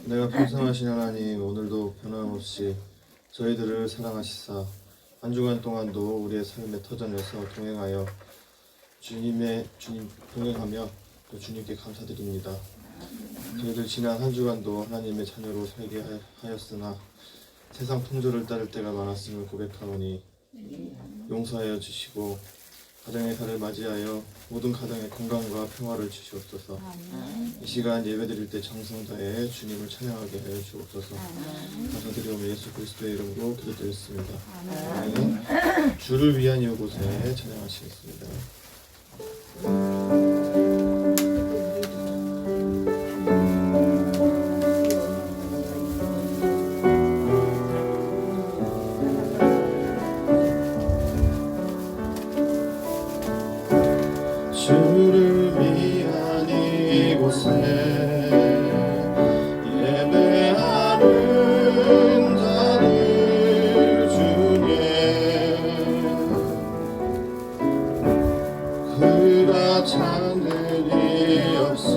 내가 풍성하신 하나님, 오늘도 변함없이 저희들을 사랑하시사 한 주간 동안도 우리의 삶의 터전에서 동행하여 주님 동행하며 또 주님께 감사드립니다. 저희들 지난 한 주간도 하나님의 자녀로 살게 하였으나 세상 풍조를 따를 때가 많았음을 고백하오니 용서하여 주시고 가정의 달을 맞이하여 모든 가정에 건강과 평화를 주시옵소서. 이 시간 예배드릴 때 정성 다해 주님을 찬양하게 하여 주옵소서. 감사드리오며 예수 그리스도의 이름으로 기도드렸습니다. 아멘. 주를 위한 이곳에 찬양하시겠습니다. 주를 위한 이곳에 예배하는 자들 주께 그가 잠들이 없어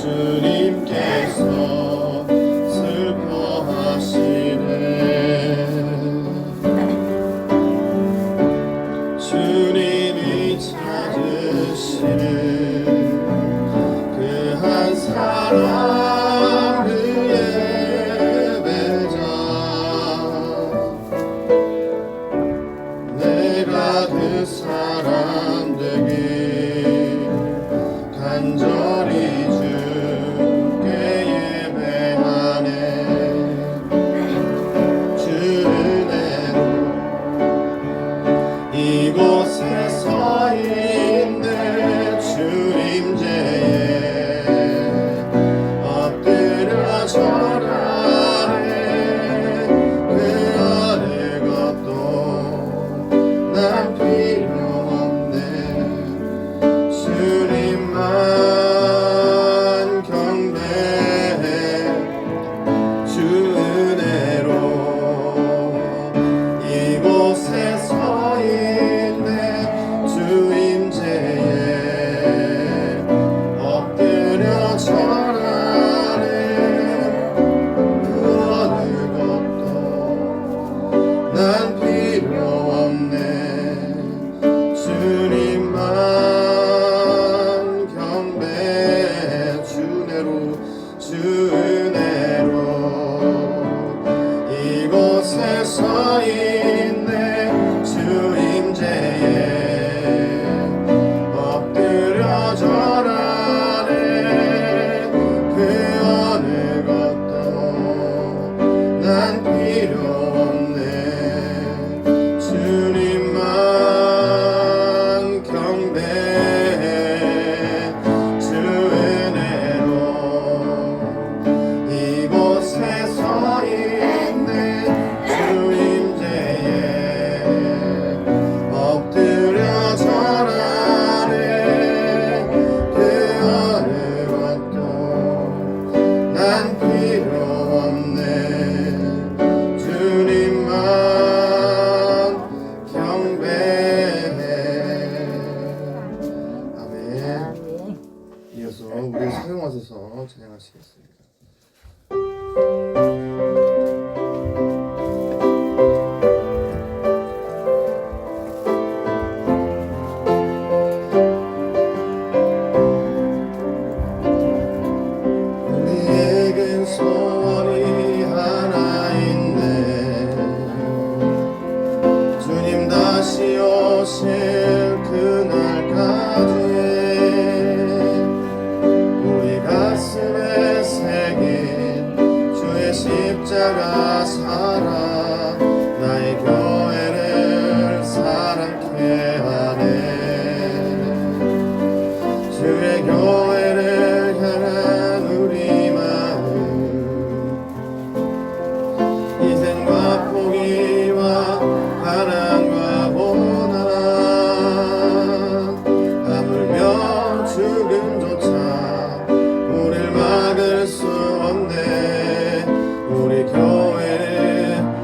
주님께서 슬퍼하시네. 주님이 찾으시는 그 한 사람 그의 예배자, 내가 그 사람 되길 간절히 주께 예배하네. 주 은혜로 이곳에 서 있는 주님제에 엎드려 절하네. 그 어느 것도 난 필요 없네. 주님만 경배해. 주 은혜로 이곳에 서 있네. 주임제에 엎드려 절하네. 그 어느 것도 난 필요 없네. 주님만 경배해. 주 은혜로 이곳에 서 있네. 주임제에 엎드려 절하네. 그 어느 것도 난 필요 없네. 주님만 경배해. 주 은혜로 이곳에 서 있네. 주임제에 엎드려 절하네. 그 어느 것도 난 필요 없네. 주님만 경배해. 아멘. 이어서 우리 사용하셔서 찬양하시겠습니다. 우리에겐 소원이 하나 있네. 주님 다시 오실 그날까지 우리 가슴에 새긴 주의 십자가 살아 나의 교회를 사랑케 하네. 주의 교회를 향한 우리 마음, 희생과 포기와 가난과 고난, 하물며 죽음조차 우릴 막을 수 없네. 우리 교회를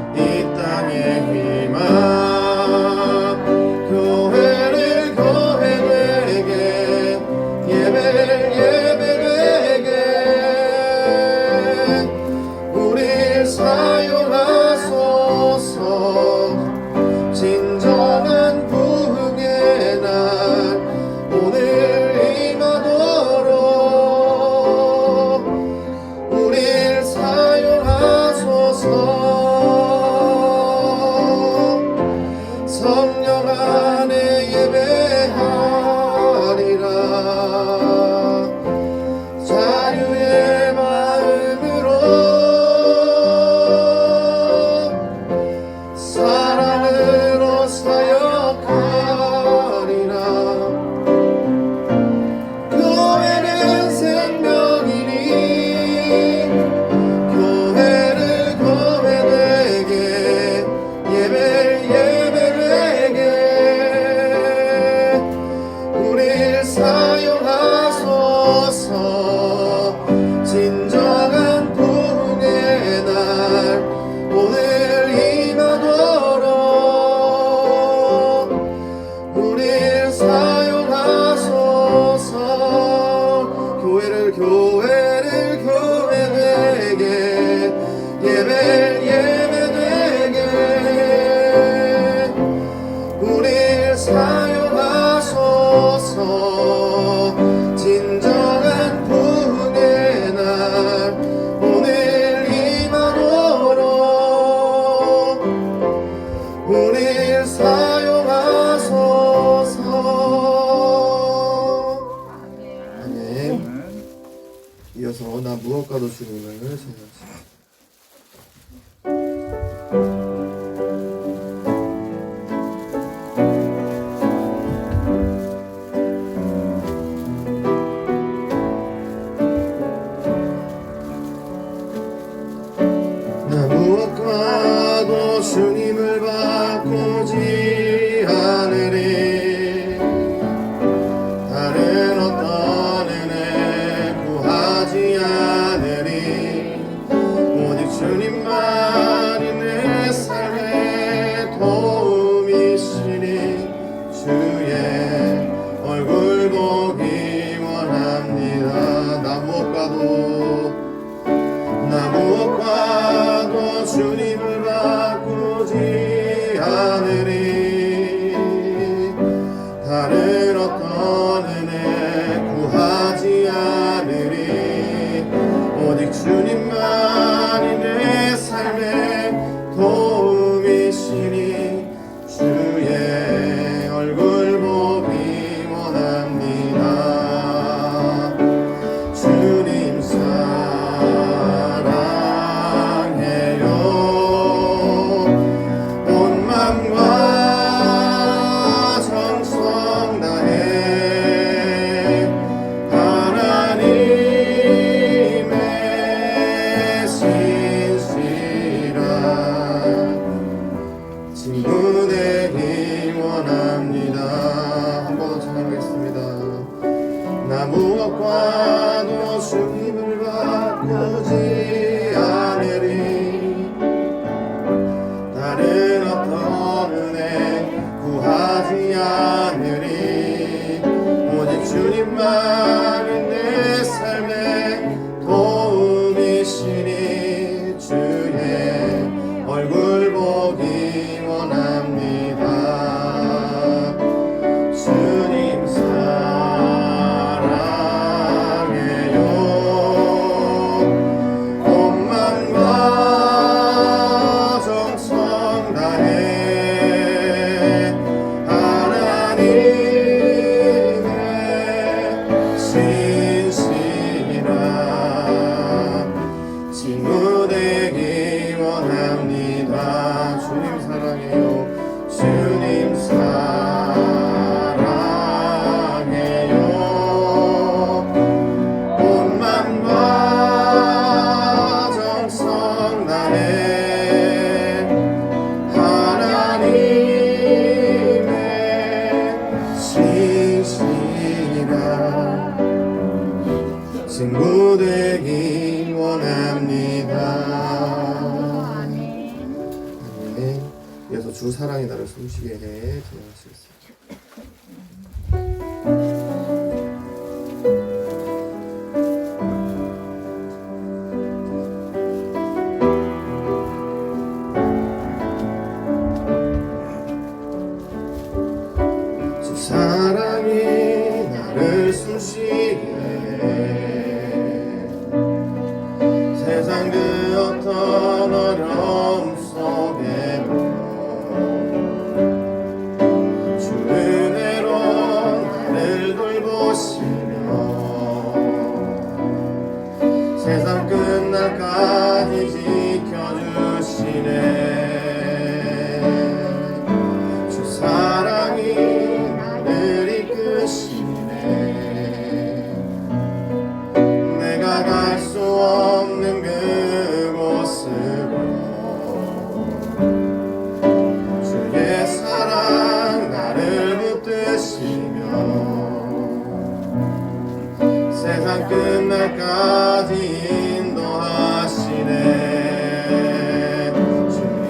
교회를 교회되게 예배되게 우릴 사용하소서. 진정한 부흥의 날 오늘 임하도록 우릴 사용하소서. 아멘. 이어서 나 무엇과도 주님을 찬양하시겠습니다. 무엇과도 주님을 바꾸지 않으리. 다른 어떤 은혜 구하지 않으리. 오직 주님만이 내 삶의 도움이시니 주의 얼굴 보기 원합니다. 나 무엇과도 주님을 바꾸지 않으리. 다른 어떤 은혜 구하지 않으리. 오직 주님만이 내 삶의 도움이시니 주의 얼굴 보기 원합니다. 주님 친구 되기 원합니다. 한 번 더 찬양하겠습니다. 나 무엇과도 주님을 바꾸지 않으리. 다른 어떤 은혜 구하지 않으리. 오직 주님만이 내 삶의 도움이시니 주의 얼굴 보기 원합니다. 주님 사랑해요. 온 맘과 정성 다해 하나님의 신실한 친구 되기 원합니다. 주님 사랑해요. 주님 사랑해요. 온 맘과 정성 다해 하나님의 신실한 친구 되기 원합니다. 아멘. 이어서 주 사랑이 나를 숨쉬게 해 기도하시겠습니다. 주 사랑이 나를 숨쉬게 해. 세상 그 어떤 어려움 속에도 주 은혜로 나를 돌보시며 세상 끝날까지 지켜주시네. 주 사랑이 나를 이끄시네. 내가 갈 수 없는 그곳으로 주의 사랑 나를 붙드시며 세상 끝날까지 인도하시네. 주님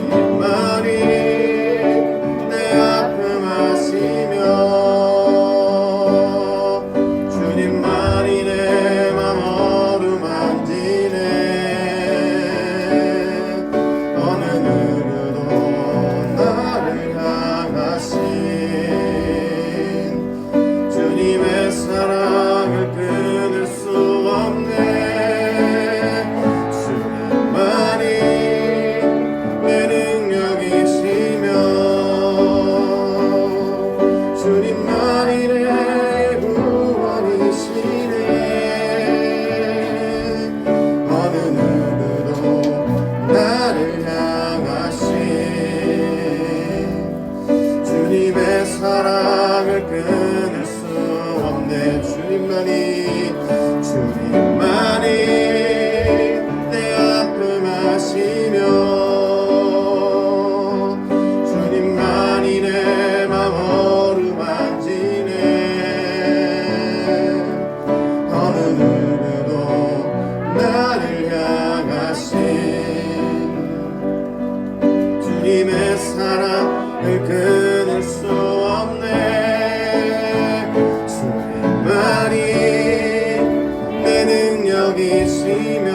구원이시며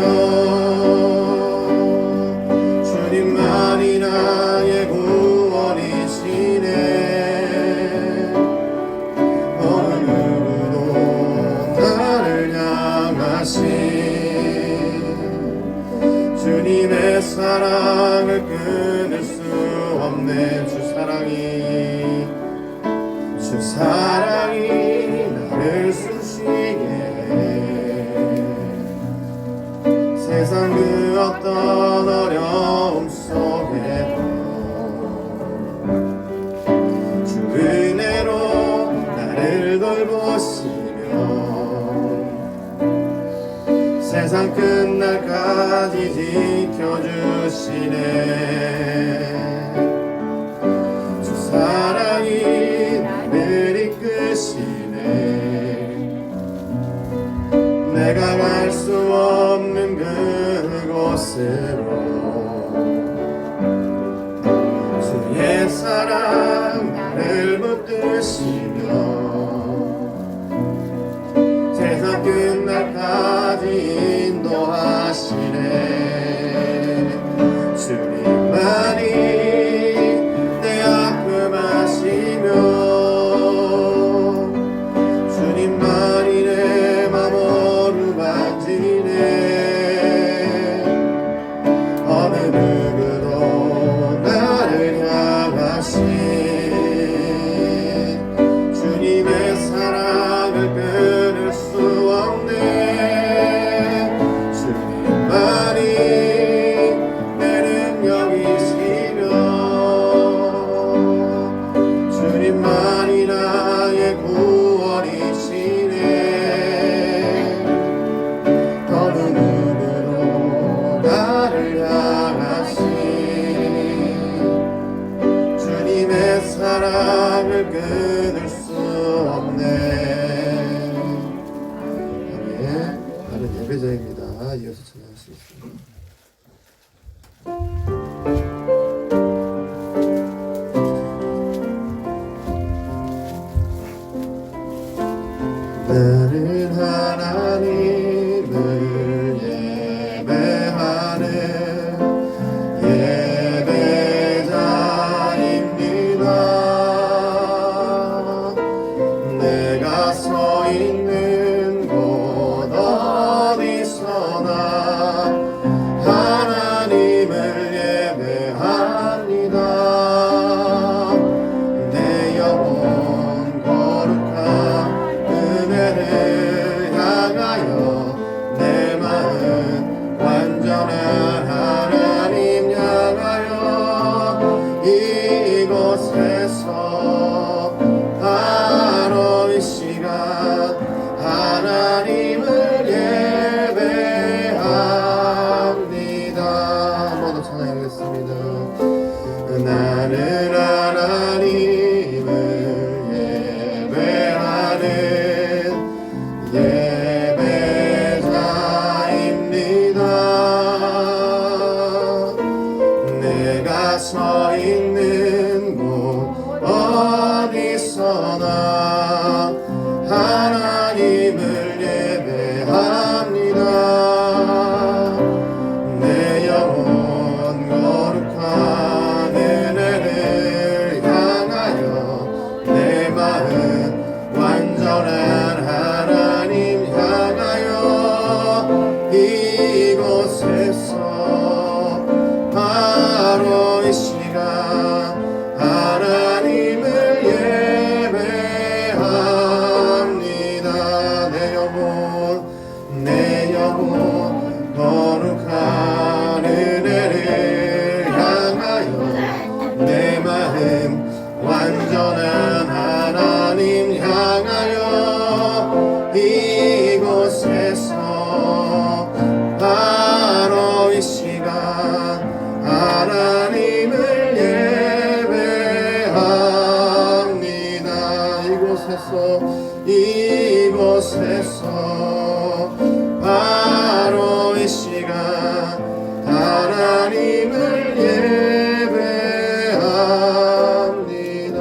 주님만이 나의 구원이시네. 어느 누구도 나를 향하신 주님의 사랑을 끊을 수 없네. 주 사랑이 나를 숨쉬게 해. 세상 그 어떤 어려움 속에도 주 은혜로 나를 돌보시며 세상 끝날까지 지켜주시네. 주 사랑이 나를 이끄시네. 내가 갈 수 없는 그곳으로 주의 사랑 나를 붙드시며 세상 끝날까지 인도하시네. 주님만이 내 아픔 아시며 주님만이 내 맘 어루만지네. 어느 누구도 나를 향하신 주님의 사랑을 끊을 수 없네. 주님만이 내 능력이시며 주님만이 나의 구원이시네. 어느 누구도 나를 향하신 주님의 사랑을 끊을 수 없네. 아멘. 다른 예배자입니다. 이어서 찬양하시겠습니다. 나는 하나님을 예배하는 예배자입니다. 내가 서 있는 곳 어디서나 하나님을 예배합니다. 내 영혼 거룩한 은혜를 향하여 내 마음 완전한 하나님 향하여 이곳에서 바로 이 시간 하나님을 예배합니다. 한 번 더 찬양하겠습니다. 나는 하나님을 예배하는 예배자입니다. 내가 서 있는 곳 어디서나 하나님을 예배합니다. 내 영혼 거룩한 은혜를 향하여 내 마음 완전한 하나님 향하여 이곳에서 바로 이 시간 하나님을 예배합니다. 내 영혼 거룩한 은혜를 향하여 내 마음 완전한 하나님 향하여 이곳에서 바로 이 시간 하나님을 예배합니다. 이곳에서 바로 이 시간 하나님을 예배합니다.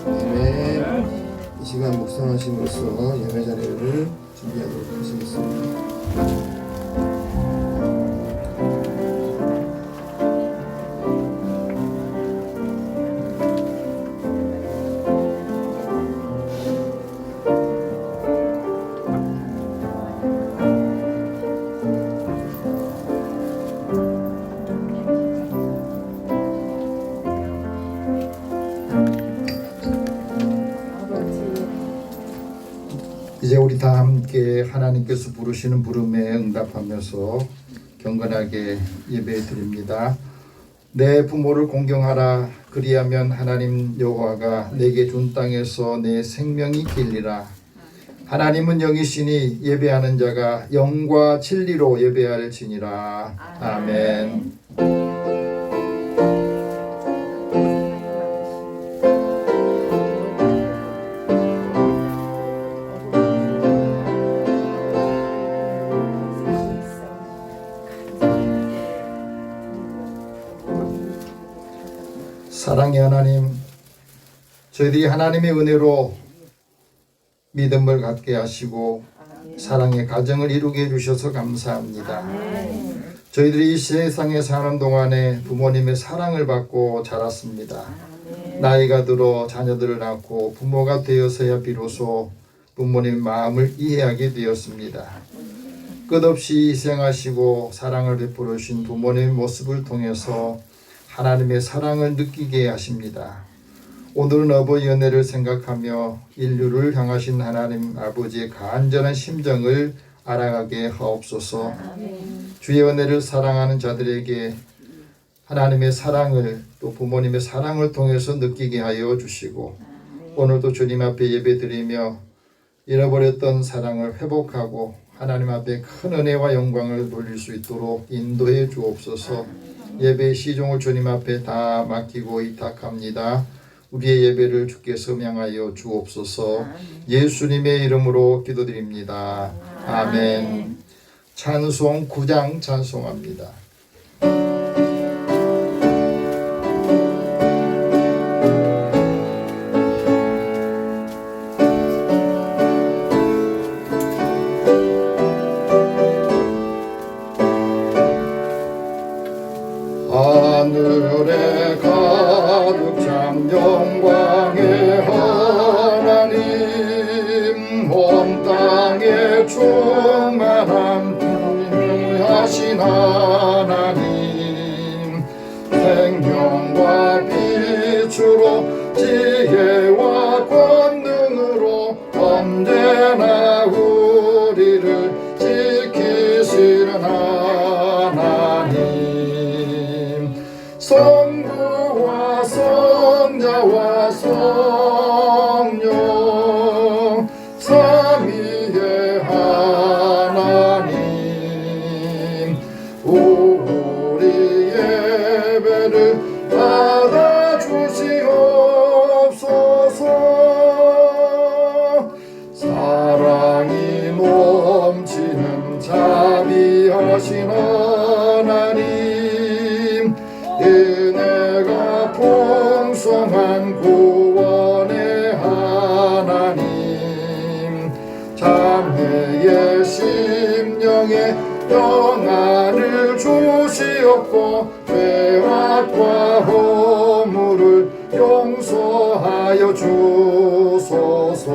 아멘. 이 시간 묵상하심으로써 예배 자리를 준비하도록 하시겠습니다. 함께 하나님께서 부르시는 부름에 응답하면서 경건하게 예배드립니다. 내 부모를 공경하라. 그리하면 하나님 여호와가 내게 준 땅에서 내 생명이 길리라. 하나님은 영이시니 예배하는 자가 영과 진리로 예배할지니라. 아멘. 사랑의 하나님, 저희들이 하나님의 은혜로 믿음을 갖게 하시고 사랑의 가정을 이루게 해주셔서 감사합니다. 저희들이 이 세상에 사는 동안에 부모님의 사랑을 받고 자랐습니다. 나이가 들어 자녀들을 낳고 부모가 되어서야 비로소 부모님의 마음을 이해하게 되었습니다. 끝없이 희생하시고 사랑을 베풀어 주신 부모님의 모습을 통해서 하나님의 사랑을 느끼게 하십니다. 오늘은 어버이 연애를 생각하며 인류를 향하신 하나님 아버지의 간절한 심정을 알아가게 하옵소서. 주의 은혜를 사랑하는 자들에게 하나님의 사랑을 또 부모님의 사랑을 통해서 느끼게 하여 주시고 오늘도 주님 앞에 예배드리며 잃어버렸던 사랑을 회복하고 하나님 앞에 큰 은혜와 영광을 돌릴 수 있도록 인도해 주옵소서. 예배 시종을 주님 앞에 다 맡기고 의탁합니다. 우리의 예배를 주께 섬양하여 주옵소서. 예수님의 이름으로 기도드립니다. 아멘. 찬송 9장 찬송합니다. 하늘에 가득 찬 영광의 하나님, 온 땅에 충만한 위하신 하나님, 생명과 빛으로 지혜와 권능으로 언제나 우리를 지키시는 하나님, 성부와 성자와 성령 삼위의 하나님, 우리 예배를 받아주시옵소서. 사랑이 넘치는 자비하신 하나님, 은혜가 풍성한 구원의 하나님, 자매의 심령에 평안을 주시옵고 죄악과 허물을 용서하여 주소서.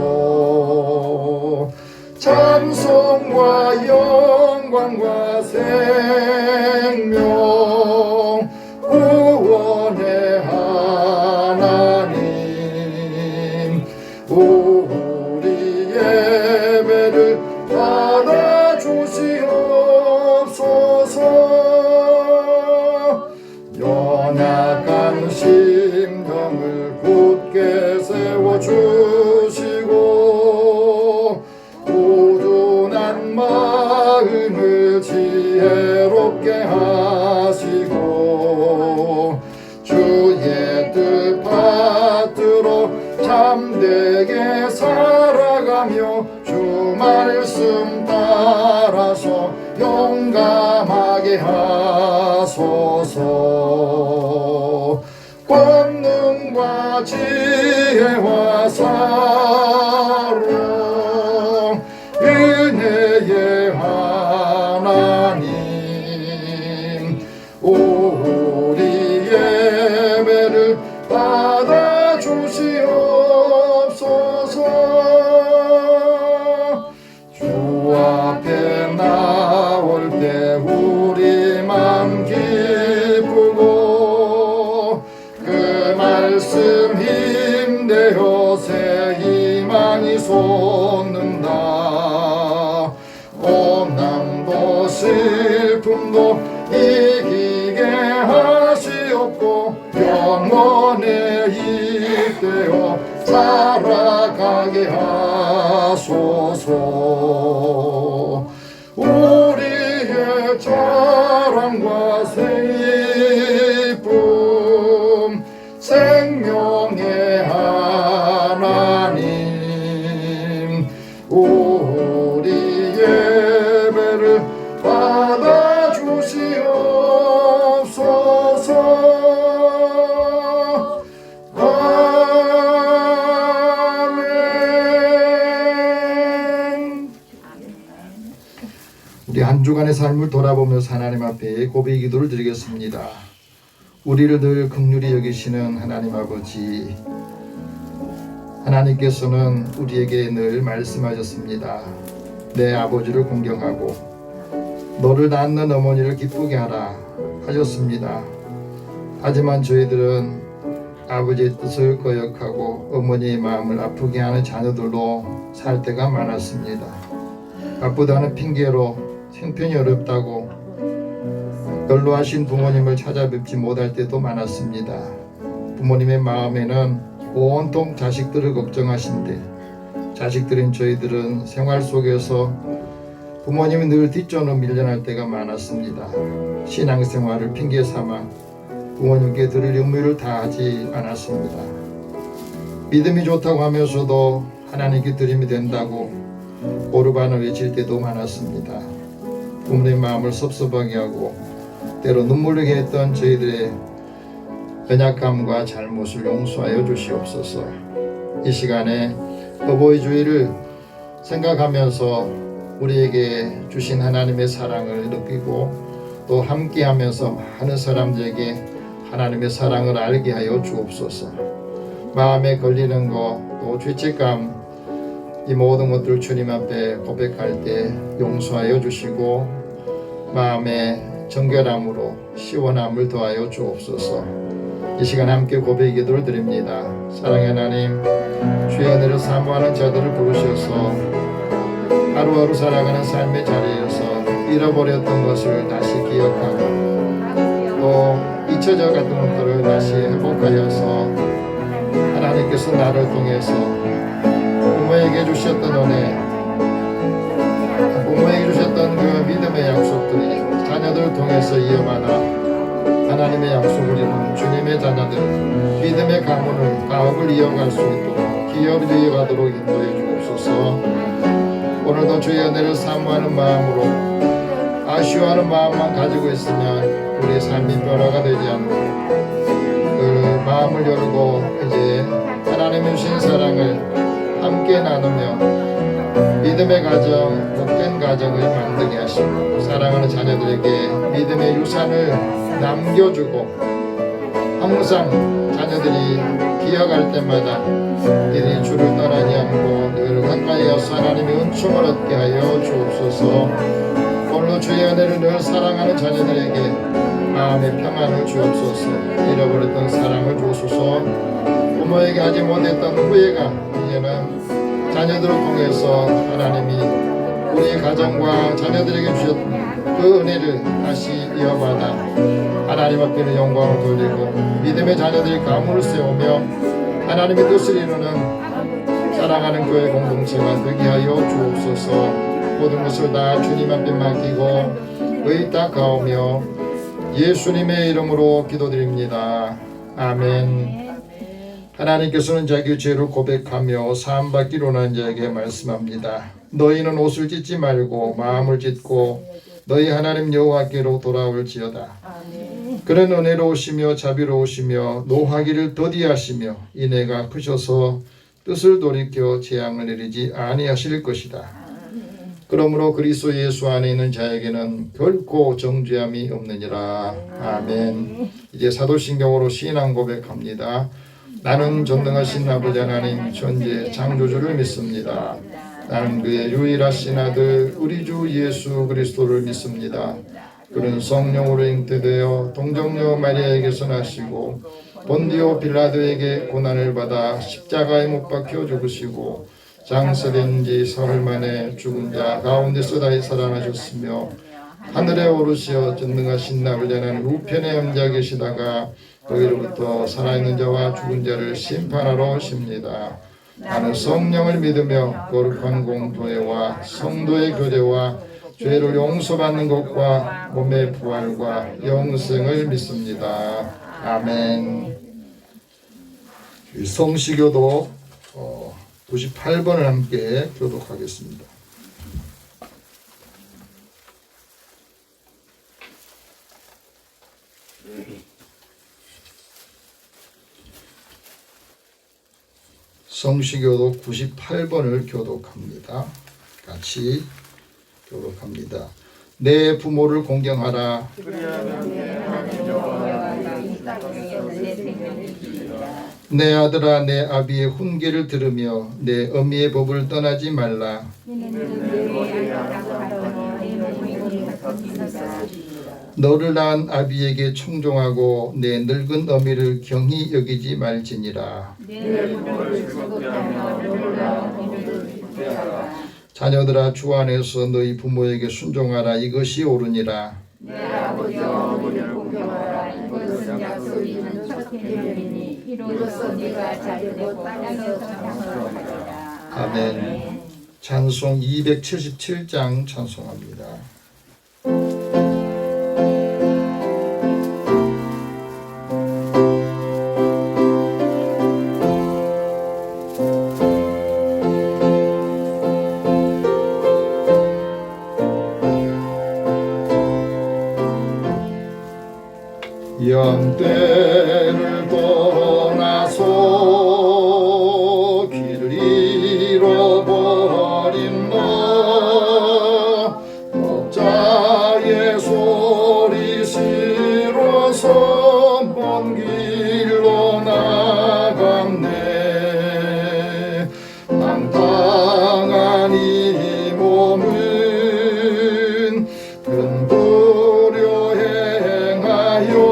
찬송과 영광과 생명 구원의 하나님, 우리 예배를 받아주시옵소서. 연약한 심령을 굳게 세워주시고 꾸준한 마음을 지혜롭게 하시고 주의 뜻 받들어 참되게 살아가며 주 말씀 따라서 용감하게 하소서. 권능과 지혜와 사랑 은혜의 하나님, 우리 예배를 받아주시옵소서. 주 앞에 나올 때 우리 맘 기쁘고 그 말씀 힘내어 새 고난도 슬픔도 이기게 하시옵고 영원의 이때로 살아가게 하소서. 우리의 자랑과 기쁨 생명의 하나님, 우리 예배를 받아주시옵소서. 아멘. 우리 한 주간의 삶을 돌아보면서 하나님 앞에 고백 기도를 드리겠습니다. 우리를 늘 긍휼히 여기시는 하나님 아버지, 하나님께서는 우리에게 늘 말씀하셨습니다. 내 아버지를 공경하고 너를 낳는 어머니를 기쁘게 하라 하셨습니다. 하지만 저희들은 아버지의 뜻을 거역하고 어머니의 마음을 아프게 하는 자녀들로 살 때가 많았습니다. 바쁘다는 핑계로 형편이 어렵다고 연로하신 부모님을 찾아뵙지 못할 때도 많았습니다. 부모님의 마음에는 온통 자식들을 걱정하신데 자식들인 저희들은 생활 속에서 부모님이 늘 뒷전으로 밀려날 때가 많았습니다. 신앙생활을 핑계 삼아 부모님께 드릴 의무를 다하지 않았습니다. 믿음이 좋다고 하면서도 하나님께 드림이 된다고 오르반을 외칠 때도 많았습니다. 부모님의 마음을 섭섭하게 하고 때로 눈물 나게 했던 저희들의 연약함과 잘못을 용서하여 주시옵소서. 이 시간에 어버이 주일을 생각하면서 우리에게 주신 하나님의 사랑을 느끼고 또 함께하면서 많은 사람들에게 하나님의 사랑을 알게 하여 주옵소서. 마음에 걸리는 것, 또 죄책감, 이 모든 것들을 주님 앞에 고백할 때 용서하여 주시고 마음에 정결함으로 시원함을 더하여 주옵소서. 이 시간 함께 고백 기도를 드립니다. 사랑의 하나님, 주의 은혜를 사모하는 자들을 부르셔서 하루하루 살아가는 삶의 자리에서 잃어버렸던 것을 다시 기억하고 또 잊혀져 갔던 것들을 다시 회복하여서 하나님께서 나를 통해서 부모에게 주셨던 은혜, 부모에게 주셨던 그 믿음의 약속들이 자녀들을 통해서 이어받아 하나님의 약속을 이루는 주님의 자녀들 믿음의 가업을 이어갈 수 있도록 기업을 이어가도록 인도해 주옵소서. 오늘도 주의 은혜를 사모하는 마음으로 아쉬워하는 마음만 가지고 있으면 우리 삶이 변화가 되지 않고 그 마음을 열고 이제 하나님의 주신 사랑을 함께 나누며 믿음의 가정, 복된 가정을 만들게 하시고 사랑하는 자녀들에게 믿음의 유산을 남겨주고 항상 자녀들이 기억할 때마다 이들이 주를 떠나지 않고 늘 가까이에서 하나님의 은총을 얻게 하여 주옵소서. 오늘도 주의 은혜를 늘 사랑하는 자녀들에게 마음의 평안을 주옵소서. 잃어버렸던 사랑을 주옵소서. 부모에게 하지 못했던 후회가 이제는 자녀들을 통해서 하나님이 우리의 가정과 자녀들에게 주셨던 그 은혜를 다시 이어받아 하나님 앞에는 영광을 돌리고 믿음의 자녀들이 가문을 세우며 하나님의 뜻을 이루는 사랑하는 교회 공동체가 되게 하여 주옵소서. 모든 것을 다 주님 앞에 맡기고 의탁하오며 예수님의 이름으로 기도드립니다. 아멘. 하나님께서는 자기 죄를 고백하며 사함받기로 난 자에게 말씀합니다. 너희는 옷을 찢지 말고 마음을 찢고 너희 하나님 여호와께로 돌아올지어다. 그는 은혜로우시며 자비로우시며 노하기를 더디하시며 인애가 크셔서 뜻을 돌이켜 재앙을 내리지 아니하실 것이다. 그러므로 그리스도 예수 안에 있는 자에게는 결코 정죄함이 없느니라. 아멘. 이제 사도신경으로 신앙 고백합니다. 나는 전능하신 아버지 하나님 천지의 창조주를 믿습니다. 나는 그의 유일하신 아들 우리 주 예수 그리스도를 믿습니다. 그는 성령으로 잉태되어 동정녀 마리아에게서 나시고 본디오 빌라도에게 고난을 받아 십자가에 못 박혀 죽으시고 장사된 지 사흘 만에 죽은 자 가운데서 다시 살아나셨으며 하늘에 오르시어 전능하신 나그네는 우편에 앉아 계시다가 거기로부터 살아있는 자와 죽은 자를 심판하러 오십니다. 나는 성령을 믿으며 거룩한 공도회와 성도의 교제와 죄를 용서받는 것과 몸의 부활과 영생을 믿습니다. 아멘. 성시교도 98번을 함께 교독하겠습니다. 성시교도 98번을 교독합니다. 같이 교독합니다. 내 부모를 공경하라. 내 아들아 내 아비의 훈계를 들으며 내 어미의 법을 떠나지 말라. 너를 낳은 아비에게 청종하고 내 늙은 어미를 경히 여기지 말지니라. 자녀들아 주 안에서 너희 부모에게 순종하라. 이것이 옳으니라. 내 아버지와 어머니를 공경하라. 이것은 약속이 있는 첫 계명이니 이로써 네가 자유되고 땅에서 장수하리라. 아멘. 찬송 277장 찬송합니다. 영대를 떠나서 길을 잃어버린 너 목자의 소리 싫어서 먼 길로 나갔네. 방탕한 이 몸은 근부려 행하여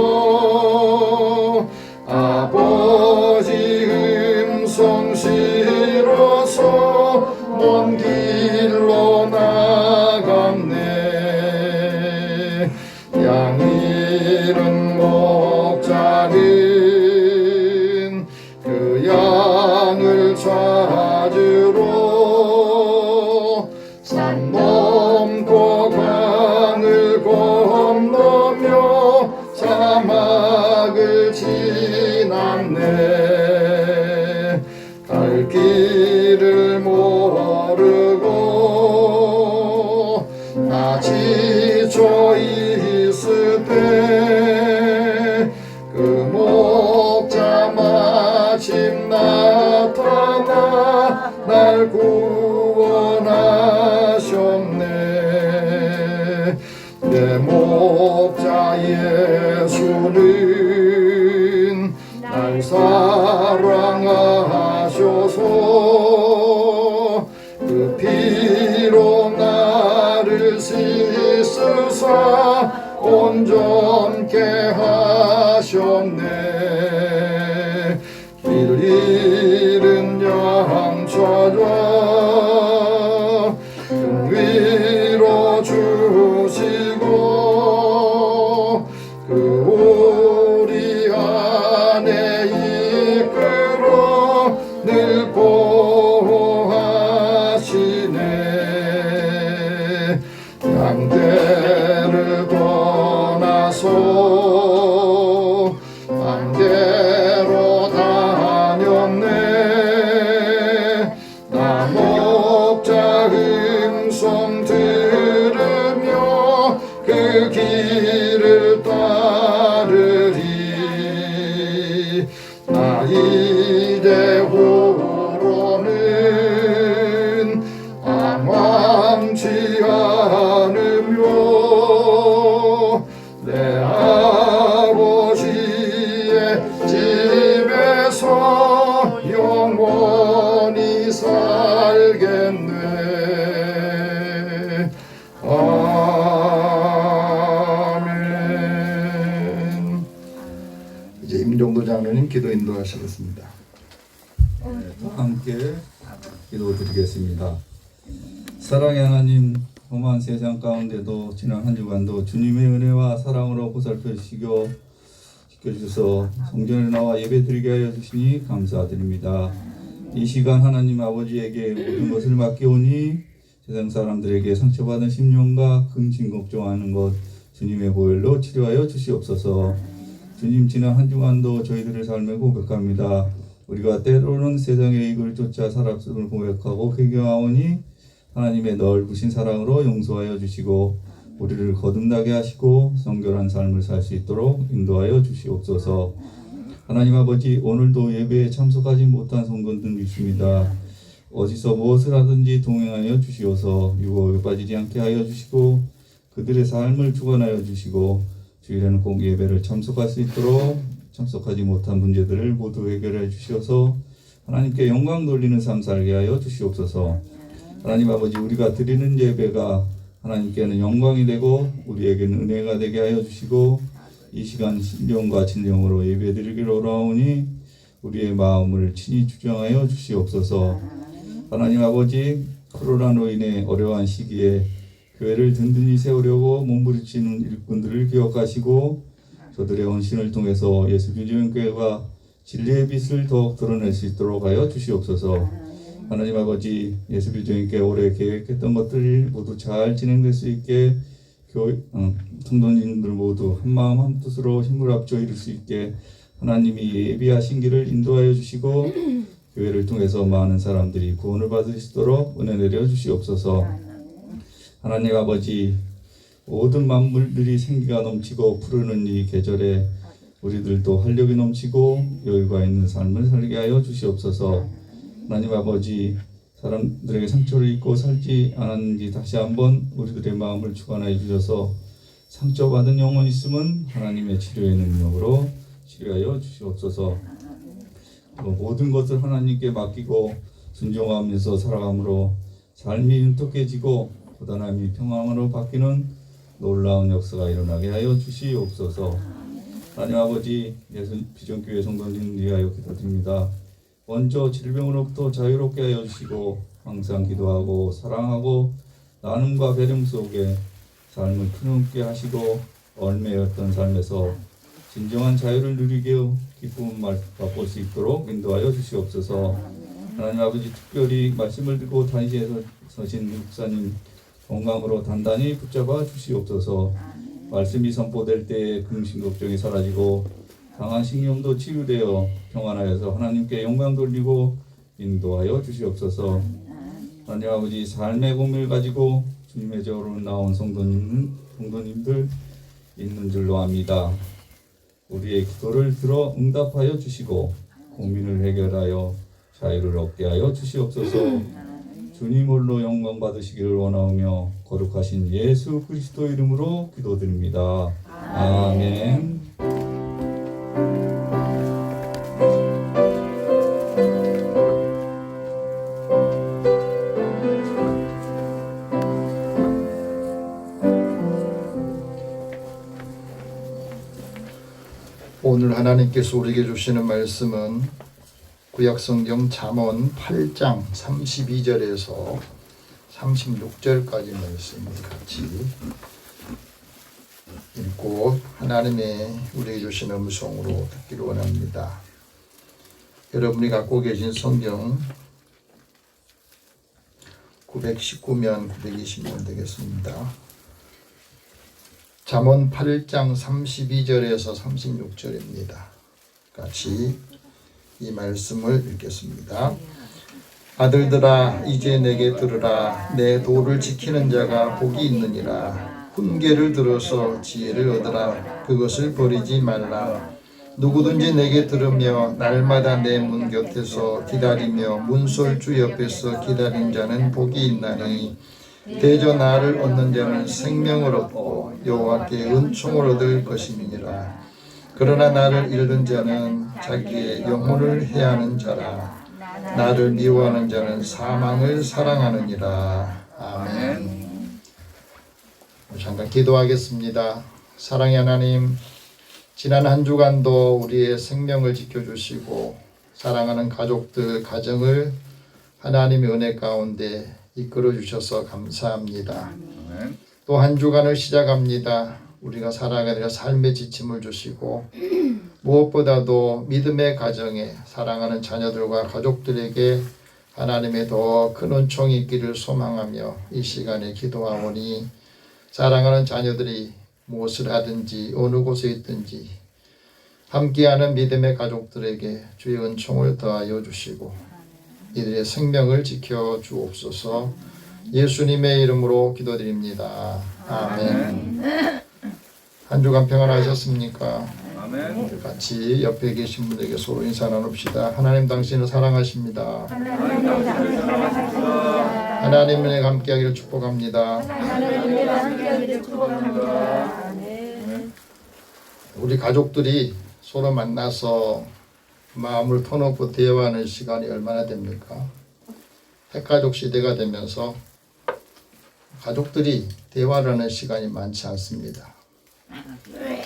아버지 음성 싫어서 먼 길로 나갔네. 양 잃은 목자는 그 양을 찾으러 산 넘고 강을 건너며 사막을 지났네. 갈 길을 모르고 나 지쳐 있을 때 그 목자 마침 나타나 날 구원하셨네. 내 목자 예수는 날 사랑하셔서 그 피로 나를 씻으사 온전케 하셨네. 길 잃은 양 찾아 등 위로 주시고 그 우리 안에 이끌어 늘 보호하시네. 양대를 떠나서 반대로 다녔네. 나 목자 음성 들으며 그 길을 따르리. 나 이제 후로는 방황치 않으며 내 아버지의 집에서 영원히 살겠네. 아멘. 이제 임종도 장로님 기도 인도하시겠습니다. 함께 기도드리겠습니다. 사랑의 하나님, 험한 세상 가운데도 지난 한 주간도 주님의 은혜와 사랑으로 보살펴 지켜주셔서 성전에 나와 예배드리게 하여 주시니 감사드립니다. 이 시간 하나님 아버지에게 모든 것을 맡기오니 세상 사람들에게 상처받은 심령과 근심 걱정하는 것 주님의 보혈로 치료하여 주시옵소서. 주님, 지난 한 주간도 저희들의 삶을 고백합니다. 우리가 때로는 세상의 이익을 쫓아 살았음을 고백하고 회개하오니 하나님의 넓으신 사랑으로 용서하여 주시고 우리를 거듭나게 하시고 성결한 삶을 살 수 있도록 인도하여 주시옵소서. 하나님 아버지, 오늘도 예배에 참석하지 못한 성도들이 있습니다. 어디서 무엇을 하든지 동행하여 주시어서 유혹에 빠지지 않게 하여 주시고 그들의 삶을 주관하여 주시고 주일에는 꼭 예배를 참석할 수 있도록 참석하지 못한 문제들을 모두 해결해 주시어서 하나님께 영광 돌리는 삶 살게 하여 주시옵소서. 하나님 아버지, 우리가 드리는 예배가 하나님께는 영광이 되고 우리에게는 은혜가 되게 하여 주시고 이 시간 신령과 진정으로 예배 드리기로 오라오니 우리의 마음을 친히 주장하여 주시옵소서. 하나님 아버지, 코로나로 인해 어려운 시기에 교회를 든든히 세우려고 몸부림치는 일꾼들을 기억하시고 저들의 헌신을 통해서 예수교회가 진리의 빛을 더욱 드러낼 수 있도록 하여 주시옵소서. 하나님 아버지, 예수교회 올해 계획했던 것들이 모두 잘 진행될 수 있게 성도님들 모두 한마음 한뜻으로 힘을 합쳐 이룰 수 있게 하나님이 예비하신 길을 인도하여 주시고 교회를 통해서 많은 사람들이 구원을 받을 수 있도록 은혜 내려 주시옵소서. 하나님 아버지, 모든 만물들이 생기가 넘치고 푸르는 이 계절에 우리들도 활력이 넘치고 여유가 있는 삶을 살게 하여 주시옵소서. 하나님 아버지, 사람들에게 상처를 입고 살지 않았는지 다시 한번 우리들의 마음을 주관하여 주셔서 상처받은 영혼이 있으면 하나님의 치료의 능력으로 치료하여 주시옵소서. 모든 것을 하나님께 맡기고 순종하면서 살아감으로 삶이 윤택해지고 고단함이 평안으로 바뀌는 놀라운 역사가 일어나게 하여 주시옵소서. 하나님 아버지, 비전교회 성도님 위하여 기도드립니다. 먼저 질병으로부터 자유롭게 하여 주시고 항상 기도하고 사랑하고 나눔과 배려 속에 삶을 풍요롭게 하시고 얼매였던 삶에서 진정한 자유를 누리게 기쁨을 맛볼 수 있도록 인도하여 주시옵소서. 하나님 아버지, 특별히 말씀을 듣고 단시에 서신 목사님 건강으로 단단히 붙잡아 주시옵소서. 말씀이 선포될 때에 근심 걱정이 사라지고 강한 신경도 치유되어 평안하여서 하나님께 영광 돌리고 인도하여 주시옵소서. 하나님 아버지, 삶의 고민을 가지고 주님의 저로 나온 성도님들 있는 줄로 압니다. 우리의 기도를 들어 응답하여 주시고 고민을 해결하여 자유를 얻게 하여 주시옵소서. 주님 홀로 영광 받으시기를 원하오며 거룩하신 예수 그리스도 이름으로 기도드립니다. 아멘. 오늘 하나님께서 우리에게 주시는 말씀은 구약성경 잠언 8장 32절에서 36절까지 말씀을 같이 읽고 하나님의 우리에게 주시는 음성으로 듣기를 원합니다. 여러분이 갖고 계신 성경 919면 920면 되겠습니다. 잠언 8장 32절에서 36절입니다. 같이 이 말씀을 읽겠습니다. 아들들아, 이제 내게 들으라. 내 도를 지키는 자가 복이 있느니라. 훈계를 들어서 지혜를 얻으라. 그것을 버리지 말라. 누구든지 내게 들으며 날마다 내 문 곁에서 기다리며 문설주 옆에서 기다린 자는 복이 있나니 대저 나를 얻는 자는 생명을 얻고 여호와께 은총을 얻을 것임이니라. 그러나 나를 잃는 자는 자기의 영혼을 해하는 자라. 나를 미워하는 자는 사망을 사랑하느니라. 아멘. 잠깐 기도하겠습니다. 사랑의 하나님, 지난 한 주간도 우리의 생명을 지켜주시고 사랑하는 가족들, 가정을 하나님의 은혜 가운데 이끌어 주셔서 감사합니다. 또 한 주간을 시작합니다. 우리가 살아가는 삶의 지침을 주시고 무엇보다도 믿음의 가정에 사랑하는 자녀들과 가족들에게 하나님의 더 큰 은총이 있기를 소망하며 이 시간에 기도하오니 사랑하는 자녀들이 무엇을 하든지 어느 곳에 있든지 함께하는 믿음의 가족들에게 주의 은총을 더하여 주시고 이들의 생명을 지켜 주옵소서. 예수님의 이름으로 기도드립니다. 아멘. 한 주간 평안하셨습니까? 아멘. 같이 옆에 계신 분에게 서로 인사 나눕시다. 하나님 당신을 사랑하십니다. 하나님 은혜가 함께하기를 축복합니다. 우리 가족들이 서로 만나서 마음을 터놓고 대화하는 시간이 얼마나 됩니까? 핵가족 시대가 되면서 가족들이 대화를 하는 시간이 많지 않습니다.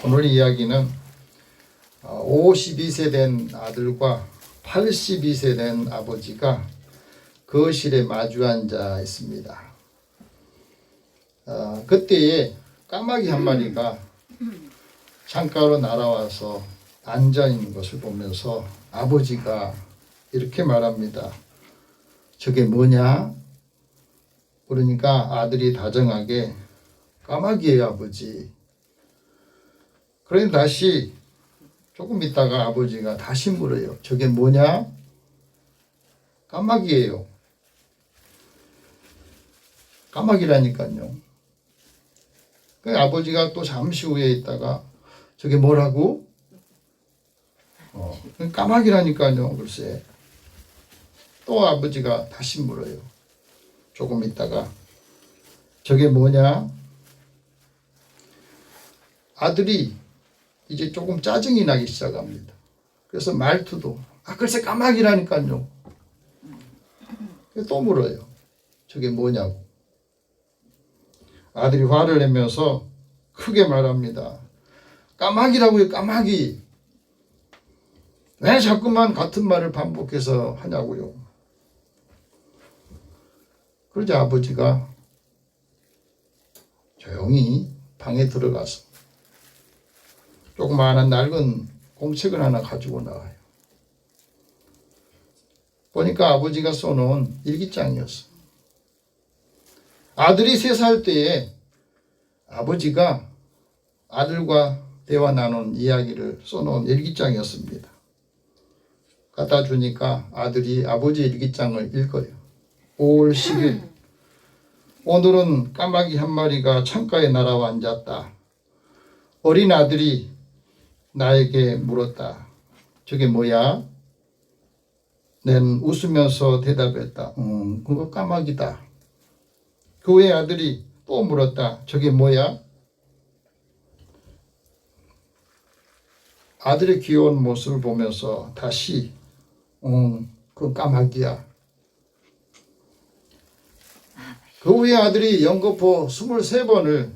오늘 이야기는 52세 된 아들과 82세 된 아버지가 거실에 마주 앉아 있습니다. 그때에 까마귀 한 마리가 창가로 날아와서 앉아 있는 것을 보면서 아버지가 이렇게 말합니다. 저게 뭐냐? 그러니까 아들이 다정하게 까마귀예요, 아버지. 그런데 다시 조금 있다가 아버지가 다시 물어요. 저게 뭐냐? 까마귀예요. 까마귀라니까요. 그 아버지가 또 잠시 후에 있다가 저게 뭐라고? 까마귀라니까요. 글쎄. 또 아버지가 다시 물어요. 조금 있다가 저게 뭐냐? 아들이 이제 조금 짜증이 나기 시작합니다. 그래서 말투도 글쎄 까마귀라니까요. 또 물어요. 저게 뭐냐고. 아들이 화를 내면서 크게 말합니다. 까마귀라고요, 까마귀. 왜 자꾸만 같은 말을 반복해서 하냐고요. 그러자 아버지가 조용히 방에 들어가서 조그마한 낡은 공책을 하나 가지고 나와요. 보니까 아버지가 써놓은 일기장이었어. 아들이 3살 때에 아버지가 아들과 대화 나눈 이야기를 써놓은 일기장이었습니다. 갖다 주니까 아들이 아버지 일기장을 읽어요. 5월 10일 오늘은 까마귀 한 마리가 창가에 날아와 앉았다. 어린 아들이 나에게 물었다. 저게 뭐야? 난 웃으면서 대답했다. 그거 까마귀다. 그 후에 아들이 또 물었다. 저게 뭐야? 아들의 귀여운 모습을 보면서 다시 그건 까마귀야. 그 후에 아들이 연거푸 23번을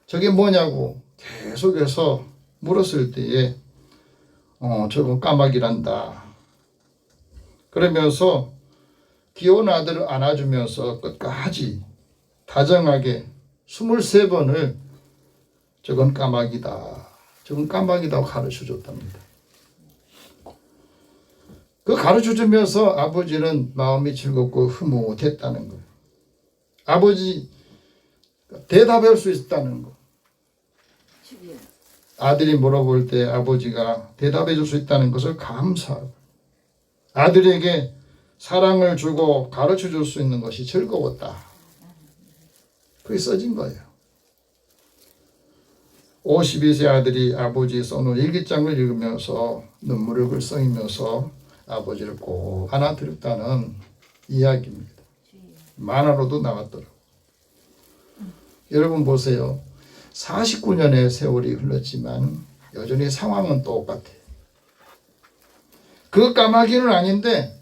저게 뭐냐고 계속해서 물었을 때에 저건 까마귀란다. 그러면서 귀여운 아들을 안아주면서 끝까지 다정하게 23번을 저건 까마귀다. 저건 까마귀다고 가르쳐줬답니다. 그 가르쳐주면서 아버지는 마음이 즐겁고 흐뭇했다는 거예요. 아버지 대답할 수 있다는 거. 아들이 물어볼 때 아버지가 대답해 줄 수 있다는 것을 감사하고 아들에게 사랑을 주고 가르쳐 줄 수 있는 것이 즐거웠다. 그게 써진 거예요. 52세 아들이 아버지 써놓은 일기장을 읽으면서 눈물을 글썽이면서 아버지를 꼭 안아드렸다는 이야기입니다. 만화로도 나왔더라고요. 여러분 보세요. 49년의 세월이 흘렀지만 여전히 상황은 똑같아요. 그 까마귀는 아닌데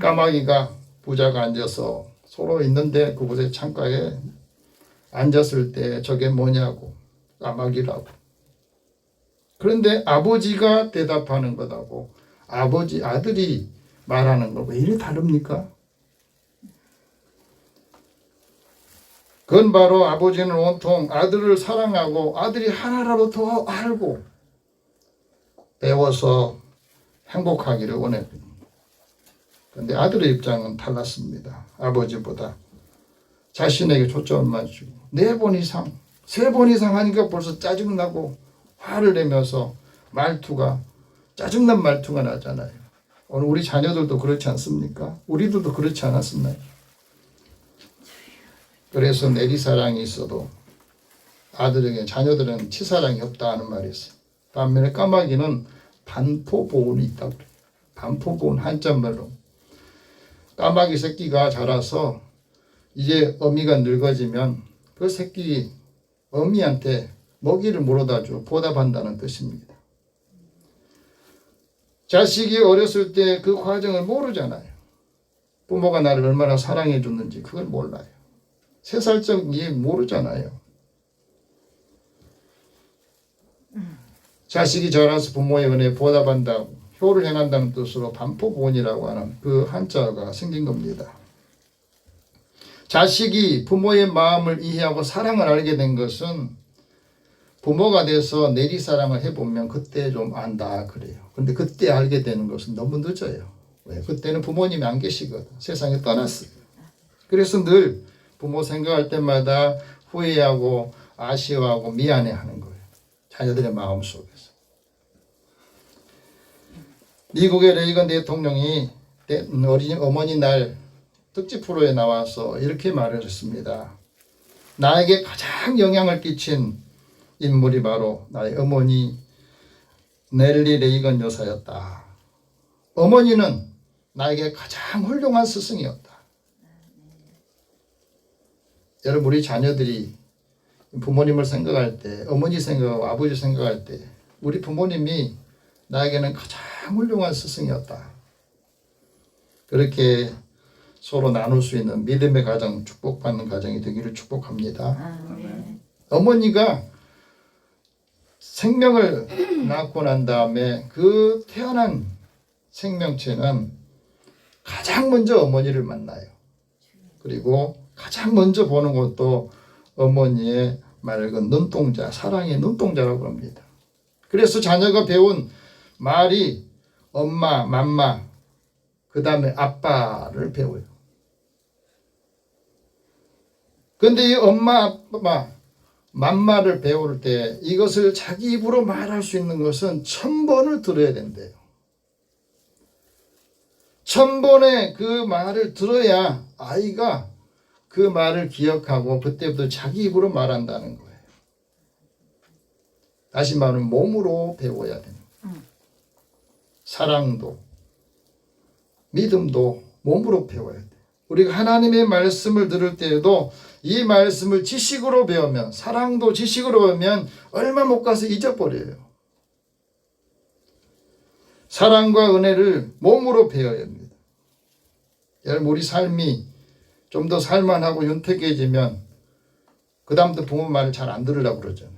까마귀가 부자가 앉아서 서로 있는데 그곳에 창가에 앉았을 때 저게 뭐냐고 까마귀라고. 그런데 아버지가 대답하는 거다고 아들이 말하는 거 왜 이리 다릅니까? 그건 바로 아버지는 온통 아들을 사랑하고 아들이 하나라도 더 알고 배워서 행복하기를 원했습니다. 그런데 아들의 입장은 달랐습니다. 아버지보다 자신에게 초점을 맞추고 4번 이상, 3번 이상 하니까 벌써 짜증나고 화를 내면서 말투가 짜증난 말투가 나잖아요. 오늘 우리 자녀들도 그렇지 않습니까? 우리들도 그렇지 않았었나요? 그래서 내리사랑이 있어도 아들에게 자녀들은 치사랑이 없다 하는 말이 있어요. 반면에 까마귀는 반포보온이 있다고 그래요. 반포보온 한자말로 까마귀 새끼가 자라서 이제 어미가 늙어지면 그 새끼 어미한테 먹이를 물어다 줘 보답한다는 뜻입니다. 자식이 어렸을 때 그 과정을 모르잖아요. 부모가 나를 얼마나 사랑해 줬는지 그걸 몰라요. 3살짜리 모르잖아요. 자식이 자라서 부모의 은혜에 보답한다고 효를 행한다는 뜻으로 반포보온이라고 하는 그 한자가 생긴 겁니다. 자식이 부모의 마음을 이해하고 사랑을 알게 된 것은 부모가 돼서 내리사랑을 해보면 그때 좀 안다 그래요. 근데 그때 알게 되는 것은 너무 늦어요. 왜? 그때는 부모님이 안 계시거든. 세상에 떠났어요. 그래서 늘 부모 생각할 때마다 후회하고 아쉬워하고 미안해하는 거예요. 자녀들의 마음속에서. 미국의 레이건 대통령이 어머니 날 특집 프로에 나와서 이렇게 말을 했습니다. 나에게 가장 영향을 끼친 인물이 바로 나의 어머니 넬리 레이건 여사였다. 어머니는 나에게 가장 훌륭한 스승이었다. 여러분 우리 자녀들이 부모님을 생각할 때 어머니 생각하고 아버지 생각할 때 우리 부모님이 나에게는 가장 훌륭한 스승이었다. 그렇게 서로 나눌 수 있는 믿음의 가정 축복받는 가정이 되기를 축복합니다. 어머니가 생명을 낳고 난 다음에 그 태어난 생명체는 가장 먼저 어머니를 만나요. 그리고 가장 먼저 보는 것도 어머니의 맑은 눈동자, 사랑의 눈동자라고 합니다. 그래서 자녀가 배운 말이 엄마, 맘마, 그 다음에 아빠를 배워요. 그런데 이 엄마, 아빠, 맘마를 배울 때 이것을 자기 입으로 말할 수 있는 것은 1000번을 들어야 된대요. 1000번의 그 말을 들어야 아이가 그 말을 기억하고 그때부터 자기 입으로 말한다는 거예요. 다시 말하면 몸으로 배워야 됩니다. 사랑도 믿음도 몸으로 배워야 돼요. 우리가 하나님의 말씀을 들을 때에도 이 말씀을 지식으로 배우면 사랑도 지식으로 배우면 얼마 못 가서 잊어버려요. 사랑과 은혜를 몸으로 배워야 합니다. 여러분 우리 삶이 좀 더 살만하고 윤택해지면 그 다음부터 부모 말을 잘 안 들으려고 그러잖아요.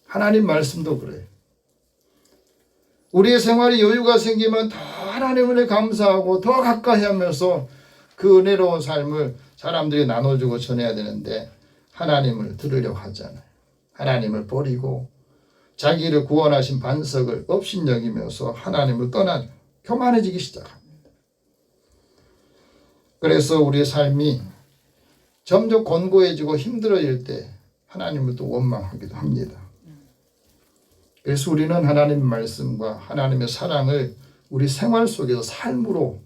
하나님 말씀도 그래요. 우리의 생활에 여유가 생기면 더 하나님 은혜 감사하고 더 가까이 하면서 그 은혜로운 삶을 사람들이 나눠주고 전해야 되는데 하나님을 들으려고 하잖아요. 하나님을 버리고 자기를 구원하신 반석을 업신여기면서 하나님을 떠나 교만해지기 시작합니다. 그래서 우리의 삶이 점점 곤고해지고 힘들어질 때 하나님을 또 원망하기도 합니다. 그래서 우리는 하나님의 말씀과 하나님의 사랑을 우리 생활 속에서 삶으로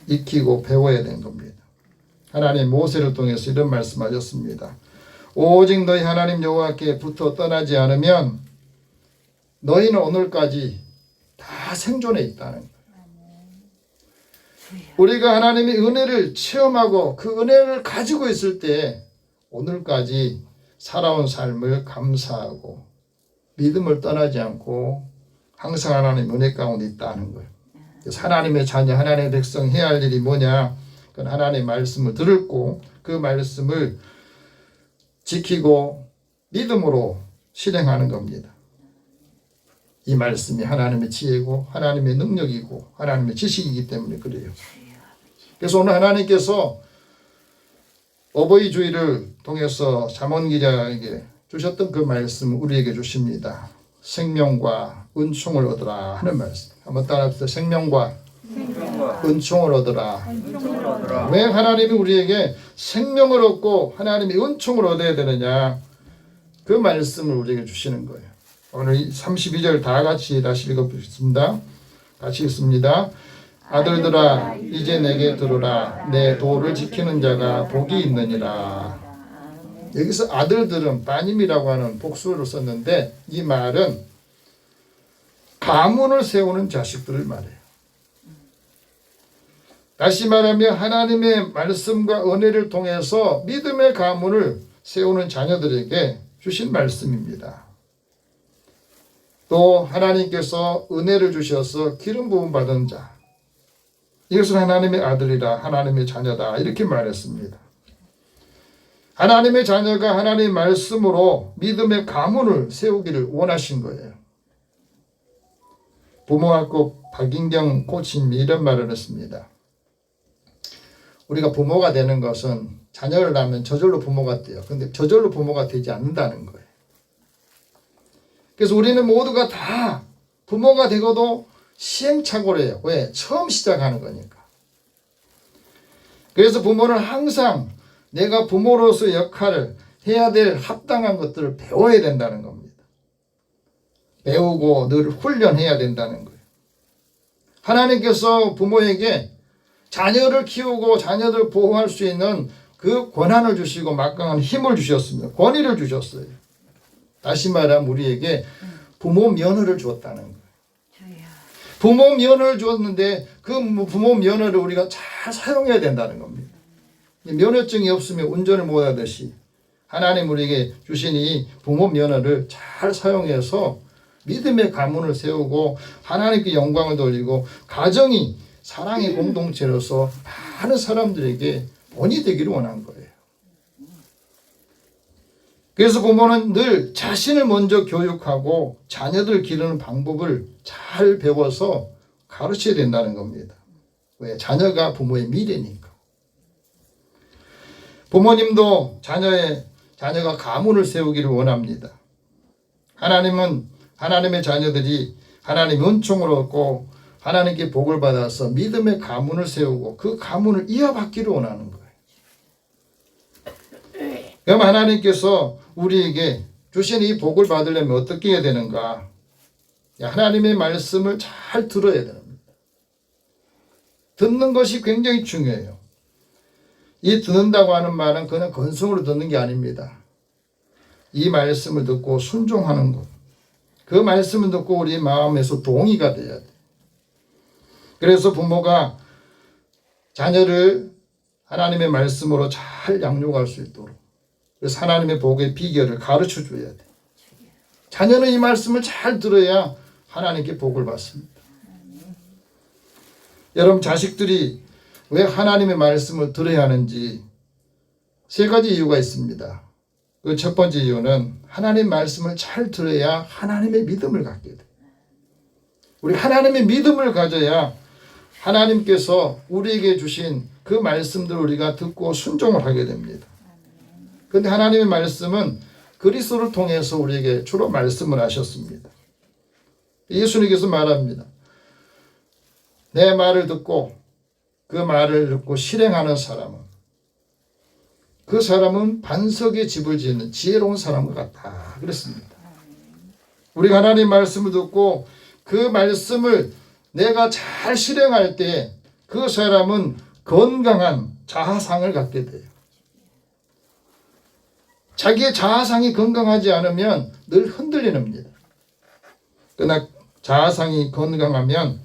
익히고 배워야 되는 겁니다. 하나님 모세를 통해서 이런 말씀하셨습니다. 오직 너희 하나님 여호와께 붙어 떠나지 않으면 너희는 오늘까지 다 생존해 있다는 거예요. 우리가 하나님의 은혜를 체험하고 그 은혜를 가지고 있을 때 오늘까지 살아온 삶을 감사하고 믿음을 떠나지 않고 항상 하나님의 은혜 가운데 있다는 거예요. 그래서 하나님의 자녀, 하나님의 백성 해야 할 일이 뭐냐? 그건 하나님의 말씀을 듣고 그 말씀을 지키고 믿음으로 실행하는 겁니다. 이 말씀이 하나님의 지혜고 하나님의 능력이고 하나님의 지식이기 때문에 그래요. 그래서 오늘 하나님께서 어버이 주일을 통해서 잠언 기자에게 주셨던 그 말씀을 우리에게 주십니다. 생명과 은총을 얻으라 하는 말씀. 한번 따라합시다. 생명과 은총을 얻으라. 왜 하나님이 우리에게 생명을 얻고 하나님이 은총을 얻어야 되느냐? 그 말씀을 우리에게 주시는 거예요. 오늘 32절 다 같이 다시 읽어보겠습니다. 같이 읽습니다. 아들들아 이제 내게 들으라. 내 도를 지키는 자가 복이 있느니라. 여기서 아들들은 빠님이라고 하는 복수를 썼는데 이 말은 가문을 세우는 자식들을 말해요. 다시 말하면 하나님의 말씀과 은혜를 통해서 믿음의 가문을 세우는 자녀들에게 주신 말씀입니다. 또 하나님께서 은혜를 주셔서 기름 부음 받은 자, 이것은 하나님의 아들이라 하나님의 자녀다 이렇게 말했습니다. 하나님의 자녀가 하나님의 말씀으로 믿음의 가문을 세우기를 원하신 거예요. 부모학교 박인경 코치님이 이런 말을 했습니다. 우리가 부모가 되는 것은 자녀를 낳으면 저절로 부모가 돼요. 근데 저절로 부모가 되지 않는다는 거예요. 그래서 우리는 모두가 다 부모가 되고도 시행착오래요. 왜? 처음 시작하는 거니까. 그래서 부모는 항상 내가 부모로서의 역할을 해야 될 합당한 것들을 배워야 된다는 겁니다. 배우고 늘 훈련해야 된다는 거예요. 하나님께서 부모에게 자녀를 키우고 자녀를 보호할 수 있는 그 권한을 주시고 막강한 힘을 주셨습니다. 권위를 주셨어요. 다시 말하면 우리에게 부모 면허를 주었다는 거예요. 부모 면허를 주었는데 그 부모 면허를 우리가 잘 사용해야 된다는 겁니다. 면허증이 없으면 운전을 못하듯이 하나님 우리에게 주신 이 부모 면허를 잘 사용해서 믿음의 가문을 세우고 하나님께 영광을 돌리고 가정이 사랑의 공동체로서 많은 사람들에게 본이 되기를 원한 거예요. 그래서 부모는 늘 자신을 먼저 교육하고 자녀들 기르는 방법을 잘 배워서 가르쳐야 된다는 겁니다. 왜? 자녀가 부모의 미래니까. 부모님도 자녀가 가문을 세우기를 원합니다. 하나님은 하나님의 자녀들이 하나님의 은총을 얻고 하나님께 복을 받아서 믿음의 가문을 세우고 그 가문을 이어받기를 원하는 거예요. 그럼 하나님께서 우리에게 주신 이 복을 받으려면 어떻게 해야 되는가? 하나님의 말씀을 잘 들어야 됩니다. 듣는 것이 굉장히 중요해요. 이 듣는다고 하는 말은 그냥 건성으로 듣는 게 아닙니다. 이 말씀을 듣고 순종하는 것. 그 말씀을 듣고 우리 마음에서 동의가 돼야 돼. 그래서 부모가 자녀를 하나님의 말씀으로 잘 양육할 수 있도록 그래서 하나님의 복의 비결을 가르쳐 줘야 돼. 자녀는 이 말씀을 잘 들어야 하나님께 복을 받습니다. 여러분 자식들이 왜 하나님의 말씀을 들어야 하는지 세 가지 이유가 있습니다. 그 첫 번째 이유는 하나님의 말씀을 잘 들어야 하나님의 믿음을 갖게 돼. 우리 하나님의 믿음을 가져야 하나님께서 우리에게 주신 그 말씀들을 우리가 듣고 순종을 하게 됩니다. 그런데 하나님의 말씀은 그리스도를 통해서 우리에게 주로 말씀을 하셨습니다. 예수님께서 말합니다. 내 말을 듣고 그 말을 듣고 실행하는 사람은 그 사람은 반석에 집을 짓는 지혜로운 사람과 같다 그랬습니다. 우리가 하나님의 말씀을 듣고 그 말씀을 내가 잘 실행할 때 그 사람은 건강한 자아상을 갖게 돼요. 자기의 자아상이 건강하지 않으면 늘 흔들리는 겁니다. 그러나 자아상이 건강하면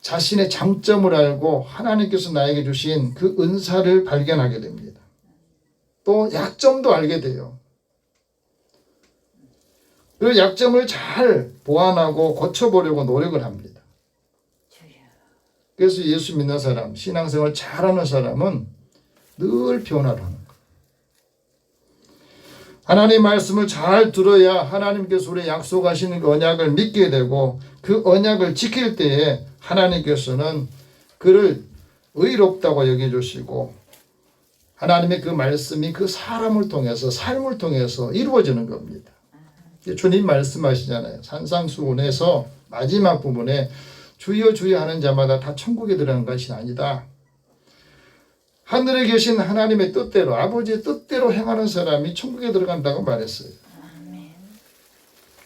자신의 장점을 알고 하나님께서 나에게 주신 그 은사를 발견하게 됩니다. 또 약점도 알게 돼요. 그 약점을 잘 보완하고 고쳐보려고 노력을 합니다. 그래서 예수 믿는 사람, 신앙생활 잘하는 사람은 늘 변화를 하는 거예요. 하나님 말씀을 잘 들어야 하나님께서 우리 약속하시는 그 언약을 믿게 되고 그 언약을 지킬 때에 하나님께서는 그를 의롭다고 여겨주시고 하나님의 그 말씀이 그 사람을 통해서 삶을 통해서 이루어지는 겁니다. 주님 말씀하시잖아요. 산상수훈에서 마지막 부분에 주여 주여 하는 자마다 다 천국에 들어가는 것이 아니다. 하늘에 계신 하나님의 뜻대로 아버지의 뜻대로 행하는 사람이 천국에 들어간다고 말했어요.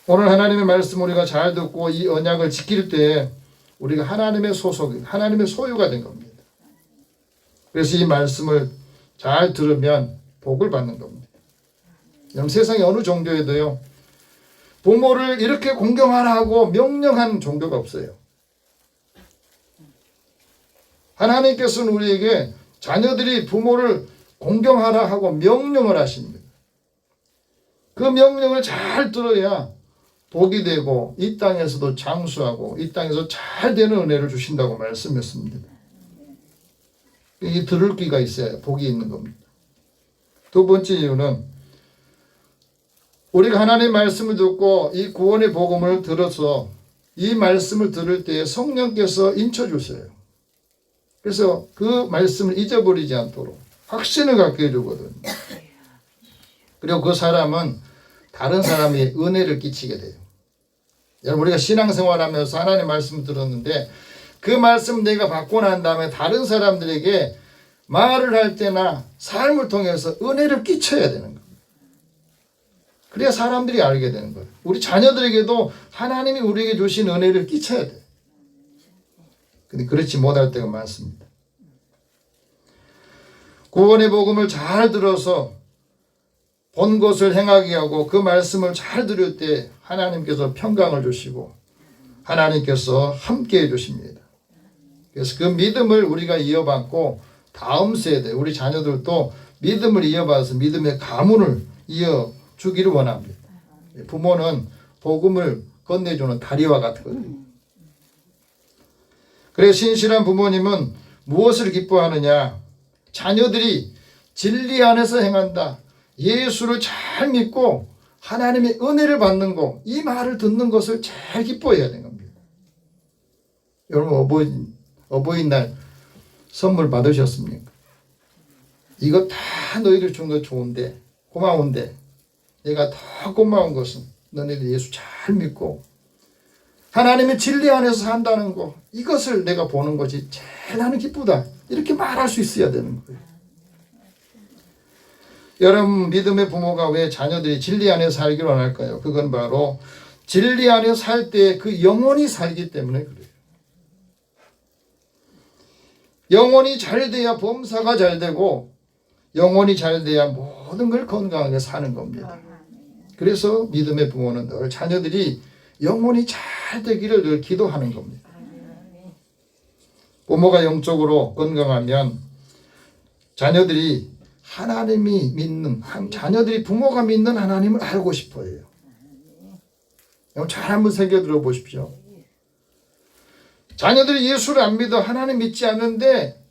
오늘 하나님의 말씀 우리가 잘 듣고 이 언약을 지킬 때 우리가 하나님의 소속, 하나님의 소유가 된 겁니다. 그래서 이 말씀을 잘 들으면 복을 받는 겁니다. 여러분 세상에 어느 종교에도요 부모를 이렇게 공경하라 하고 명령한 종교가 없어요. 하나님께서는 우리에게 자녀들이 부모를 공경하라 하고 명령을 하십니다. 그 명령을 잘 들어야 복이 되고 이 땅에서도 장수하고 이 땅에서 잘 되는 은혜를 주신다고 말씀했습니다. 이 들을 귀가 있어야 복이 있는 겁니다. 두 번째 이유는 우리가 하나님의 말씀을 듣고 이 구원의 복음을 들어서 이 말씀을 들을 때 성령께서 인쳐주세요. 그래서 그 말씀을 잊어버리지 않도록 확신을 갖게 해주거든요. 그리고 그 사람은 다른 사람이 은혜를 끼치게 돼요. 여러분 우리가 신앙생활하면서 하나님의 말씀을 들었는데 그 말씀 내가 받고 난 다음에 다른 사람들에게 말을 할 때나 삶을 통해서 은혜를 끼쳐야 되는 겁니다. 그래야 사람들이 알게 되는 거예요. 우리 자녀들에게도 하나님이 우리에게 주신 은혜를 끼쳐야 돼요. 근데 그렇지 못할 때가 많습니다. 구원의 복음을 잘 들어서 본 것을 행하게 하고 그 말씀을 잘 들을 때 하나님께서 평강을 주시고 하나님께서 함께 해주십니다. 그래서 그 믿음을 우리가 이어받고 다음 세대 우리 자녀들도 믿음을 이어받아서 믿음의 가문을 이어주기를 원합니다. 부모는 복음을 건네주는 다리와 같거든요. 그래서 신실한 부모님은 무엇을 기뻐하느냐? 자녀들이 진리 안에서 행한다. 예수를 잘 믿고 하나님의 은혜를 받는 것, 이 말을 듣는 것을 잘 기뻐해야 되는 겁니다. 여러분 어버이날 선물 받으셨습니까? 이거 다 너희들 준 거 좋은데 고마운데 내가 더 고마운 것은 너네들 예수 잘 믿고 하나님의 진리 안에서 산다는 거, 이것을 내가 보는 것이 제일 나는 기쁘다. 이렇게 말할 수 있어야 되는 거예요. 여러분 믿음의 부모가 왜 자녀들이 진리 안에 살기를 원할까요? 그건 바로 진리 안에 살 때 그 영혼이 살기 때문에 그래요. 영혼이 잘 돼야 범사가 잘 되고 영혼이 잘 돼야 모든 걸 건강하게 사는 겁니다. 그래서 믿음의 부모는 늘 자녀들이 영혼이 잘 되기를 늘 기도하는 겁니다. 부모가 영적으로 건강하면 자녀들이 하나님이 믿는 자녀들이 부모가 믿는 하나님을 알고 싶어해요. 잘 한번 새겨 들어보십시오. 자녀들이 예수를 안 믿어 하나님 믿지 않는데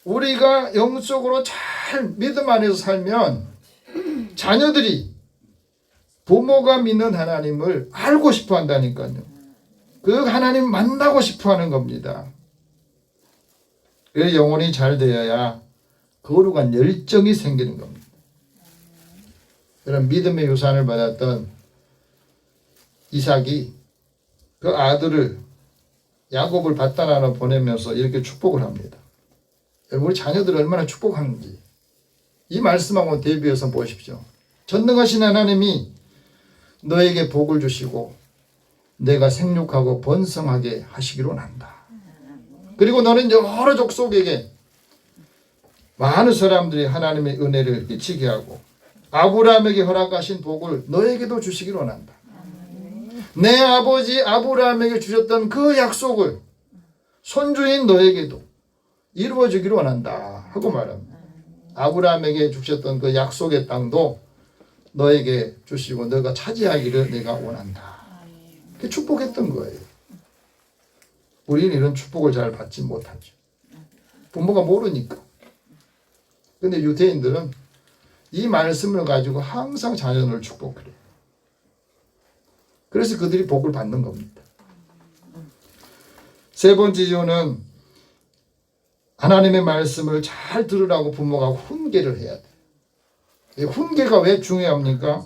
우리가 영적으로 잘 믿음 안에서 살면 자녀들이 부모가 믿는 하나님을 알고 싶어 한다니까요. 그 하나님 만나고 싶어 하는 겁니다. 그 영혼이 잘 되어야 거룩한 열정이 생기는 겁니다. 그런 믿음의 유산을 받았던 이삭이 그 아들을 야곱을 밧단하러 보내면서 이렇게 축복을 합니다. 우리 자녀들 얼마나 축복하는지 이 말씀하고 대비해서 보십시오. 전능하신 하나님이 너에게 복을 주시고 내가 생육하고 번성하게 하시기로 원한다. 그리고 너는 여러 족속에게 많은 사람들이 하나님의 은혜를 끼치게 하고 아브라함에게 허락하신 복을 너에게도 주시기로 원한다. 내 아버지 아브라함에게 주셨던 그 약속을 손주인 너에게도 이루어지기로 원한다 하고 말합니다. 아브라함에게 주셨던 그 약속의 땅도 너에게 주시고 너가 차지하기를 내가 원한다. 그렇게 축복했던 거예요. 우리는 이런 축복을 잘 받지 못하죠. 부모가 모르니까. 근데 유대인들은 이 말씀을 가지고 항상 자녀를 축복해요. 그래서 그들이 복을 받는 겁니다. 세 번째 이유는 하나님의 말씀을 잘 들으라고 부모가 훈계를 해야 돼요. 이 훈계가 왜 중요합니까?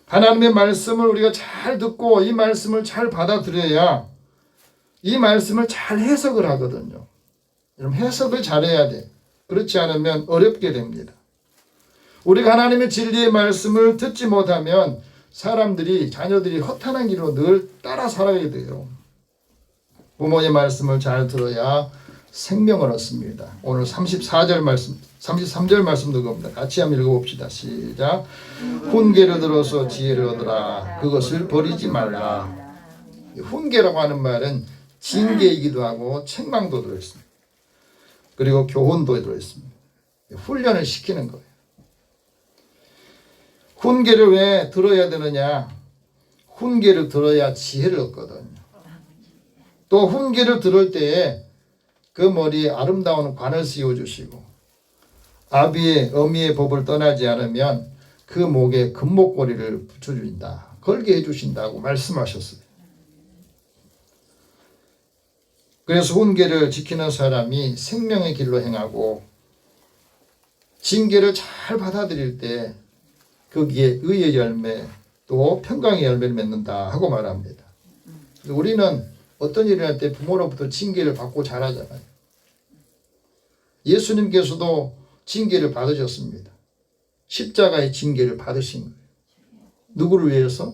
하나님의 말씀을 우리가 잘 듣고 이 말씀을 잘 받아들여야 이 말씀을 잘 해석을 하거든요. 여러분, 해석을 잘해야 돼. 그렇지 않으면 어렵게 됩니다. 우리가 하나님의 진리의 말씀을 듣지 못하면 사람들이, 자녀들이 허탄한 길로 늘 따라 살아야 돼요. 부모의 말씀을 잘 들어야 생명을 얻습니다. 오늘 34절 말씀, 33절 말씀 읽어봅니다. 같이 한번 읽어봅시다. 시작. 훈계를 들어서 지혜를 얻으라. 그것을 버리지 말라. 훈계라고 하는 말은 징계이기도 하고 책망도 들어있습니다. 그리고 교훈도 들어있습니다. 훈련을 시키는 거예요. 훈계를 왜 들어야 되느냐? 훈계를 들어야 지혜를 얻거든요. 또 훈계를 들을 때에 그 머리에 아름다운 관을 씌워주시고 아비의 어미의 법을 떠나지 않으면 그 목에 금목걸이를 붙여준다. 걸게 해주신다고 말씀하셨어요. 그래서 훈계를 지키는 사람이 생명의 길로 행하고 징계를 잘 받아들일 때 거기에 의의 열매 또 평강의 열매를 맺는다 하고 말합니다. 우리는 어떤 일을 할 때 부모로부터 징계를 받고 자라잖아요. 예수님께서도 징계를 받으셨습니다. 십자가의 징계를 받으신 거예요. 누구를 위해서?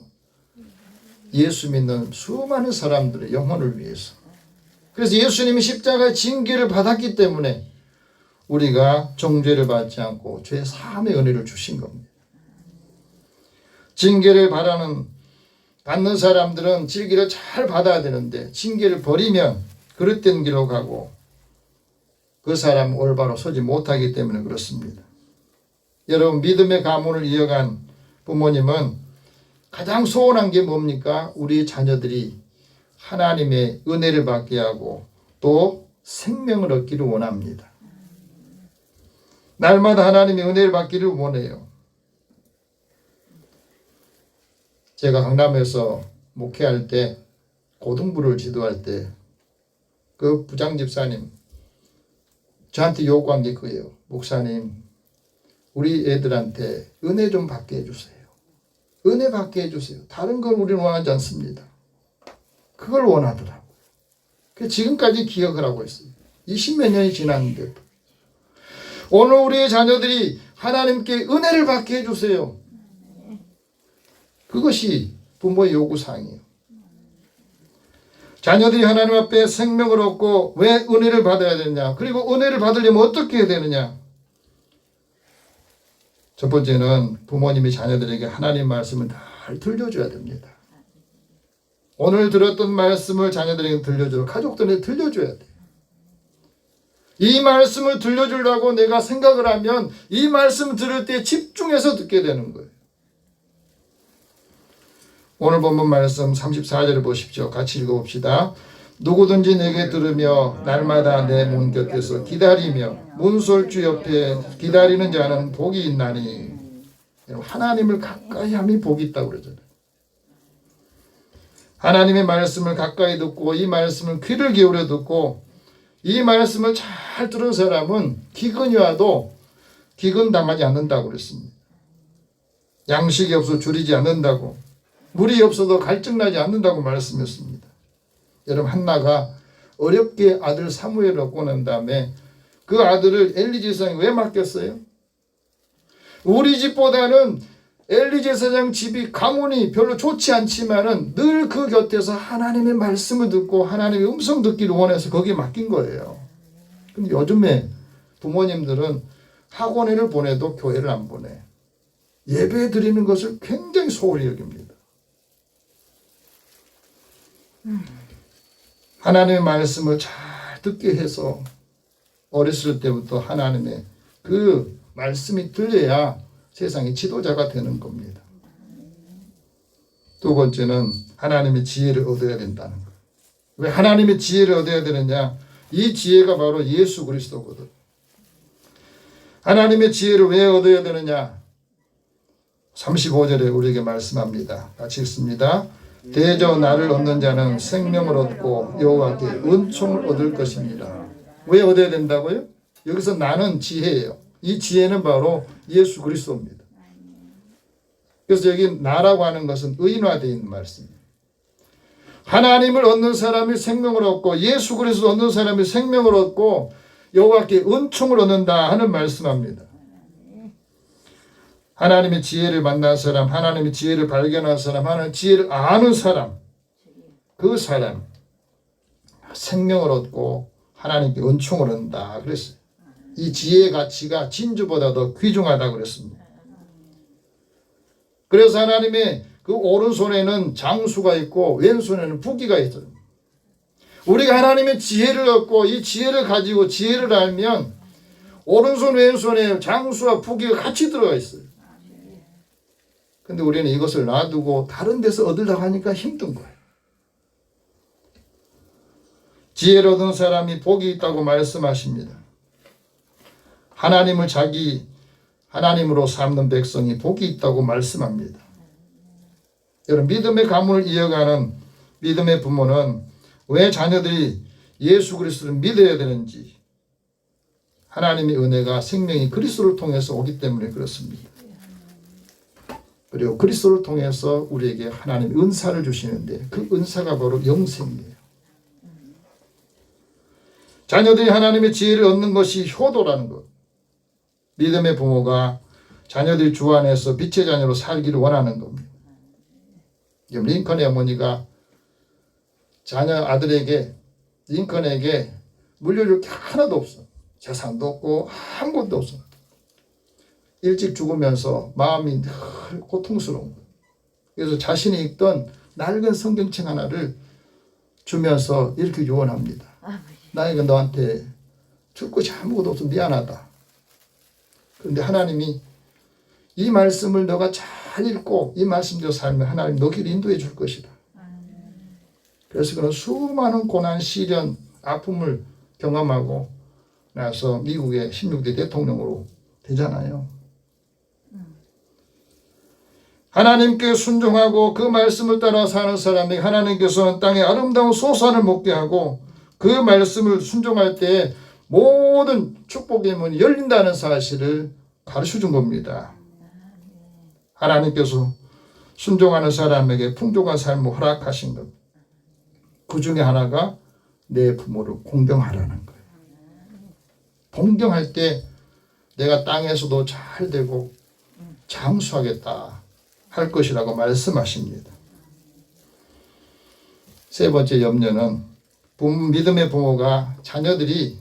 예수 믿는 수많은 사람들의 영혼을 위해서. 그래서 예수님이 십자가의 징계를 받았기 때문에 우리가 정죄를 받지 않고 죄 사함의 은혜를 주신 겁니다. 징계를 받는 사람들은 징계를 잘 받아야 되는데 징계를 버리면 그릇된 길로 가고 그 사람은 올바로 서지 못하기 때문에 그렇습니다. 여러분, 믿음의 가문을 이어간 부모님은 가장 소원한 게 뭡니까? 우리 자녀들이 하나님의 은혜를 받게 하고 또 생명을 얻기를 원합니다. 날마다 하나님의 은혜를 받기를 원해요. 제가 강남에서 목회할 때 고등부를 지도할 때 그 부장집사님 저한테 요구한 게 그거예요. 목사님, 우리 애들한테 은혜 좀 받게 해주세요. 은혜 받게 해주세요. 다른 걸 우리는 원하지 않습니다. 그걸 원하더라고요. 그래서 지금까지 기억을 하고 있어요. 20몇 년이 지났는데도. 오늘 우리의 자녀들이 하나님께 은혜를 받게 해주세요. 그것이 부모의 요구사항이에요. 자녀들이 하나님 앞에 생명을 얻고 왜 은혜를 받아야 되느냐? 그리고 은혜를 받으려면 어떻게 해야 되느냐? 첫 번째는 부모님이 자녀들에게 하나님 말씀을 잘 들려줘야 됩니다. 오늘 들었던 말씀을 자녀들에게 들려주고 가족들에게 들려줘야 돼요. 이 말씀을 들려주려고 내가 생각을 하면 이 말씀 들을 때 집중해서 듣게 되는 거예요. 오늘 본문 말씀 34절을 보십시오. 같이 읽어봅시다. 누구든지 내게 들으며 날마다 내 문 곁에서 기다리며 문설주 옆에 기다리는 자는 복이 있나니. 하나님을 가까이 함이 복이 있다고 그러잖아요. 하나님의 말씀을 가까이 듣고 이 말씀을 귀를 기울여 듣고 이 말씀을 잘 들은 사람은 기근이 와도 기근당하지 않는다고 그랬습니다. 양식이 없어 줄이지 않는다고, 물이 없어도 갈증나지 않는다고 말씀했습니다. 여러분, 한나가 어렵게 아들 사무엘을 얻고 난 다음에 그 아들을 엘리 제사장이 왜 맡겼어요? 우리 집보다는 엘리 제사장 집이 가문이 별로 좋지 않지만은 늘 그 곁에서 하나님의 말씀을 듣고 하나님의 음성 듣기를 원해서 거기에 맡긴 거예요. 근데 요즘에 부모님들은 학원을 보내도 교회를 안 보내. 예배 드리는 것을 굉장히 소홀히 여깁니다. 하나님의 말씀을 잘 듣게 해서 어렸을 때부터 하나님의 그 말씀이 들려야 세상의 지도자가 되는 겁니다. 두 번째는 하나님의 지혜를 얻어야 된다는 거예요. 왜 하나님의 지혜를 얻어야 되느냐? 이 지혜가 바로 예수 그리스도거든. 하나님의 지혜를 왜 얻어야 되느냐? 35절에 우리에게 말씀합니다. 같이 읽습니다. 대저 나를 얻는 자는 생명을 얻고 여호와께 은총을 얻을 것입니다. 왜 얻어야 된다고요? 여기서 나는 지혜예요. 이 지혜는 바로 예수 그리스도입니다. 그래서 여기 나라고 하는 것은 의인화되어 있는 말씀입니다. 하나님을 얻는 사람이 생명을 얻고 예수 그리스도 얻는 사람이 생명을 얻고 여호와께 은총을 얻는다 하는 말씀합니다. 하나님의 지혜를 만난 사람, 하나님의 지혜를 발견한 사람, 하나님의 지혜를 아는 사람, 그 사람 생명을 얻고 하나님께 은총을 얻는다 그랬어요. 이 지혜의 가치가 진주보다 더 귀중하다고 그랬습니다. 그래서 하나님의 그 오른손에는 장수가 있고 왼손에는 부귀가 있어요. 우리가 하나님의 지혜를 얻고 이 지혜를 가지고 지혜를 알면 오른손 왼손에 장수와 부귀가 같이 들어가 있어요. 근데 우리는 이것을 놔두고 다른 데서 얻으려고 하니까 힘든 거예요. 지혜를 얻은 사람이 복이 있다고 말씀하십니다. 하나님을 자기 하나님으로 삼는 백성이 복이 있다고 말씀합니다. 여러분, 믿음의 가문을 이어가는 믿음의 부모는 왜 자녀들이 예수 그리스도를 믿어야 되는지, 하나님의 은혜가 생명이 그리스도를 통해서 오기 때문에 그렇습니다. 그리고 그리스도를 통해서 우리에게 하나님 은사를 주시는데 그 은사가 바로 영생이에요. 자녀들이 하나님의 지혜를 얻는 것이 효도라는 것. 믿음의 부모가 자녀들이 주 안에서 빛의 자녀로 살기를 원하는 겁니다. 링컨의 어머니가 자녀 아들에게 링컨에게 물려줄 게 하나도 없어. 재산도 없고 아무것도 없어. 일찍 죽으면서 마음이 늘 고통스러운 거예요. 그래서 자신이 읽던 낡은 성경책 하나를 주면서 이렇게 유언합니다. 나에게 너한테 줄 것이 아무것도 없어 미안하다. 그런데 하나님이 이 말씀을 너가 잘 읽고 이 말씀대로 살면 하나님 너 길 인도해 줄 것이다. 그래서 그런 수많은 고난, 시련, 아픔을 경험하고 나서 미국의 16대 대통령으로 되잖아요. 하나님께 순종하고 그 말씀을 따라 사는 사람에게 하나님께서는 땅에 아름다운 소산을 먹게 하고 그 말씀을 순종할 때 모든 축복의 문이 열린다는 사실을 가르쳐 준 겁니다. 하나님께서 순종하는 사람에게 풍족한 삶을 허락하신 것. 그 중에 하나가 내 부모를 공경하라는 거예요. 공경할 때 내가 땅에서도 잘 되고 장수하겠다 할 것이라고 말씀하십니다. 세 번째 염려는 믿음의 부모가 자녀들이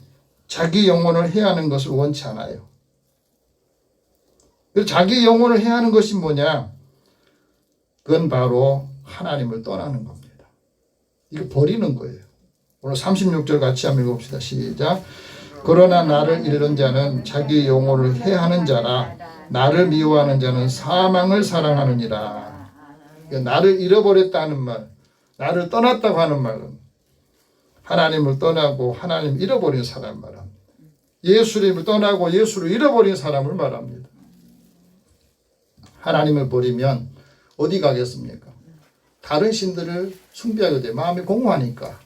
자기 영혼을 해하는 것을 원치 않아요. 자기 영혼을 해하는 것이 뭐냐? 그건 바로 하나님을 떠나는 겁니다. 이거 버리는 거예요. 오늘 36절 같이 한번 읽어봅시다. 시작. 그러나 나를 잃은 자는 자기 영혼을 해하는 자라. 나를 미워하는 자는 사망을 사랑하느니라. 그러니까 나를 잃어버렸다는 말, 나를 떠났다고 하는 말은 하나님을 떠나고 하나님을 잃어버린 사람 말합니다. 예수님을 떠나고 예수를 잃어버린 사람을 말합니다. 하나님을 버리면 어디 가겠습니까? 다른 신들을 숭배하게 돼. 마음이 공허하니까.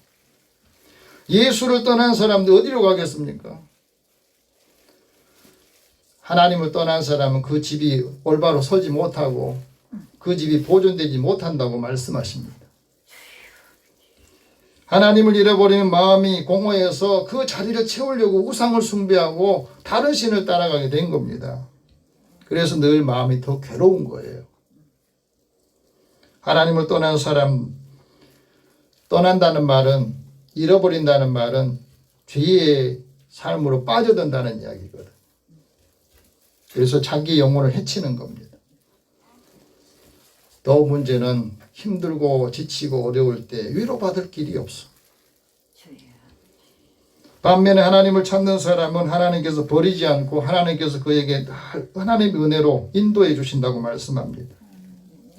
예수를 떠난 사람들 어디로 가겠습니까? 하나님을 떠난 사람은 그 집이 올바로 서지 못하고 그 집이 보존되지 못한다고 말씀하십니다. 하나님을 잃어버리는 마음이 공허해서 그 자리를 채우려고 우상을 숭배하고 다른 신을 따라가게 된 겁니다. 그래서 늘 마음이 더 괴로운 거예요. 하나님을 떠난 사람, 떠난다는 말은, 잃어버린다는 말은 죄의 삶으로 빠져든다는 이야기거든. 그래서 자기 영혼을 해치는 겁니다. 더 문제는 힘들고 지치고 어려울 때 위로받을 길이 없어. 반면에 하나님을 찾는 사람은 하나님께서 버리지 않고 하나님께서 그에게 하나님의 은혜로 인도해 주신다고 말씀합니다.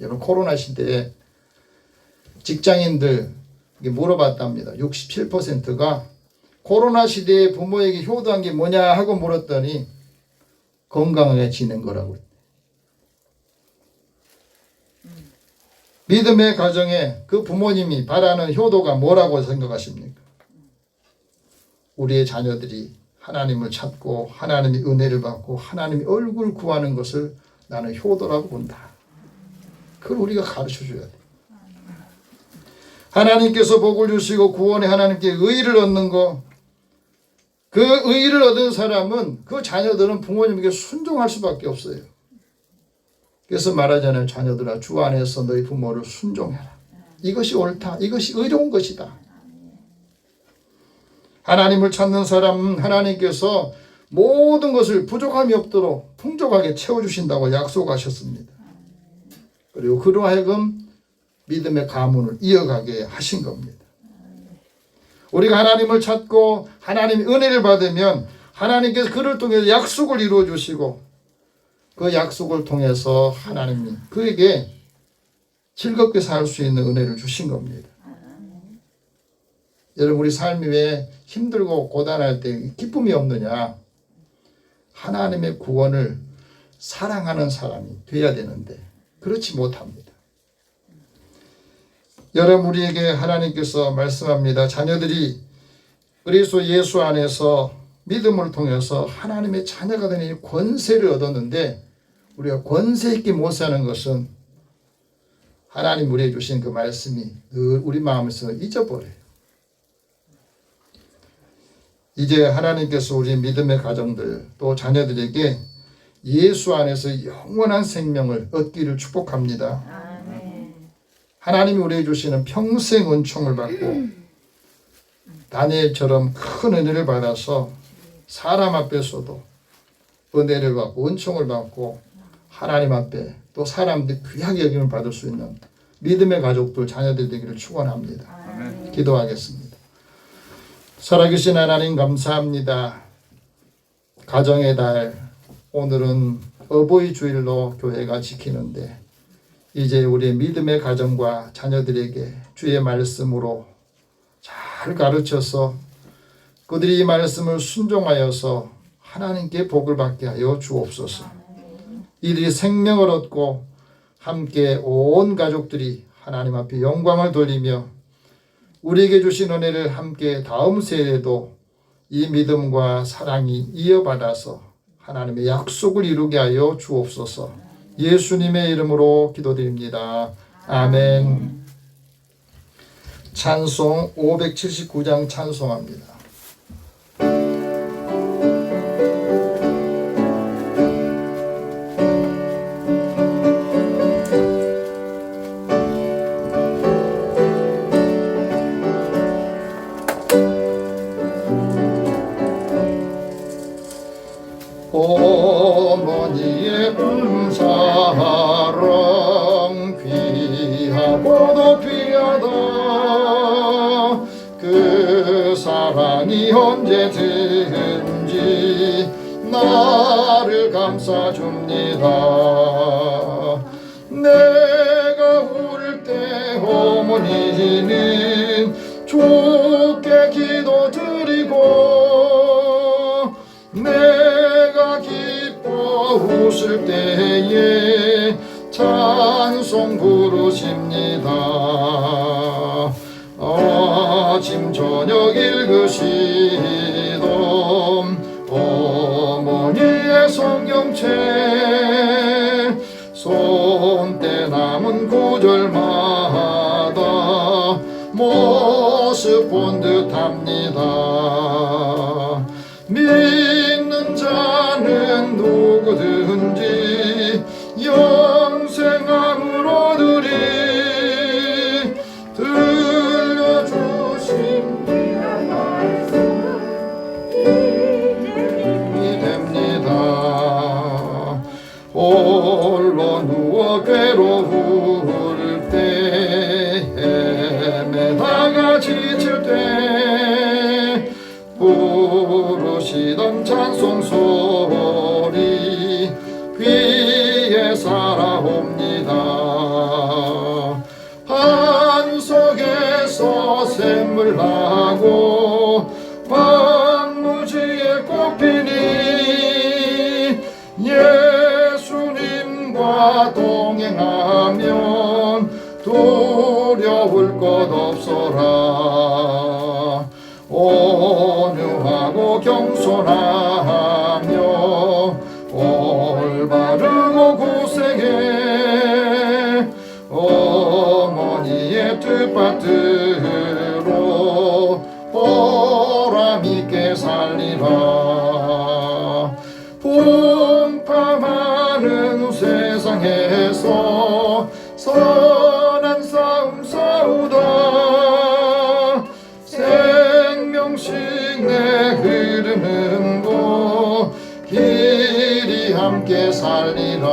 여러분, 코로나 시대에 직장인들 물어봤답니다. 67%가 코로나 시대에 부모에게 효도한 게 뭐냐 하고 물었더니 건강하게 지낸 거라고. 믿음의 가정에 그 부모님이 바라는 효도가 뭐라고 생각하십니까? 우리의 자녀들이 하나님을 찾고 하나님의 은혜를 받고 하나님의 얼굴을 구하는 것을 나는 효도라고 본다. 그걸 우리가 가르쳐줘야 돼. 하나님께서 복을 주시고 구원의 하나님께 의의를 얻는 거, 그 의의를 얻은 사람은 그 자녀들은 부모님에게 순종할 수밖에 없어요. 그래서 말하잖아요. 자녀들아, 주 안에서 너희 부모를 순종해라. 이것이 옳다. 이것이 의로운 것이다. 하나님을 찾는 사람은 하나님께서 모든 것을 부족함이 없도록 풍족하게 채워주신다고 약속하셨습니다. 그리고 그로 하여금 믿음의 가문을 이어가게 하신 겁니다. 우리가 하나님을 찾고 하나님의 은혜를 받으면 하나님께서 그를 통해서 약속을 이루어 주시고 그 약속을 통해서 하나님이 그에게 즐겁게 살 수 있는 은혜를 주신 겁니다. 여러분, 우리 삶이 왜 힘들고 고단할 때 기쁨이 없느냐? 하나님의 구원을 사랑하는 사람이 되어야 되는데 그렇지 못합니다. 여러분, 우리에게 하나님께서 말씀합니다. 자녀들이 그리스도 예수 안에서 믿음을 통해서 하나님의 자녀가 되는 권세를 얻었는데 우리가 권세 있게 못 사는 것은 하나님 우리에게 주신 그 말씀이 늘 우리 마음에서 잊어버려요. 이제 하나님께서 우리 믿음의 가정들 또 자녀들에게 예수 안에서 영원한 생명을 얻기를 축복합니다. 하나님이 우리에게 주시는 평생 은총을 받고 다니엘처럼 큰 은혜를 받아서 사람 앞에서도 은혜를 받고 은총을 받고 하나님 앞에 또 사람들이 귀하게 여김을 받을 수 있는 믿음의 가족들 자녀들 되기를 축원합니다. 기도하겠습니다. 살아계신 하나님 감사합니다. 가정의 달 오늘은 어버이 주일로 교회가 지키는데 이제 우리의 믿음의 가정과 자녀들에게 주의 말씀으로 잘 가르쳐서 그들이 이 말씀을 순종하여서 하나님께 복을 받게 하여 주옵소서. 이들이 생명을 얻고 함께 온 가족들이 하나님 앞에 영광을 돌리며 우리에게 주신 은혜를 함께 다음 세대에도 이 믿음과 사랑이 이어받아서 하나님의 약속을 이루게 하여 주옵소서. 예수님의 이름으로 기도드립니다. 아멘. 찬송 579장 찬송합니다. 어머니의 사랑 귀하고도 귀하다. 그 사랑이 언제든지 나를 감싸줍니다. 내가 울을 때 어머니는 주께 기도드리고 내가 기뻐 웃을 때에 찬송 부르십니다. 아침 저녁 읽으시던 어머니의 성경책 손때 남은 구절마다 모습 본 듯합니다. 믿는 자는 누구든지 영생함을 얻으리. 들려주신 귀한 말씀 이됩니다. 홀로 누워 괴로울 때 헤매다가 지칠 때 부르시던 찬송 소리 귀에 살아옵니다. 한석에서 샘물 나고 황무지에 꽃피니 행하면 두려울 것 없어라. 온유하고 겸손하며 올바르고 고생해 어머니의 뜻밭으로 보람있게 살리라. 풍파많은 세상에서 선한 싸움 싸우다 생명식 내 흐르는 곳 길이 함께 살리라.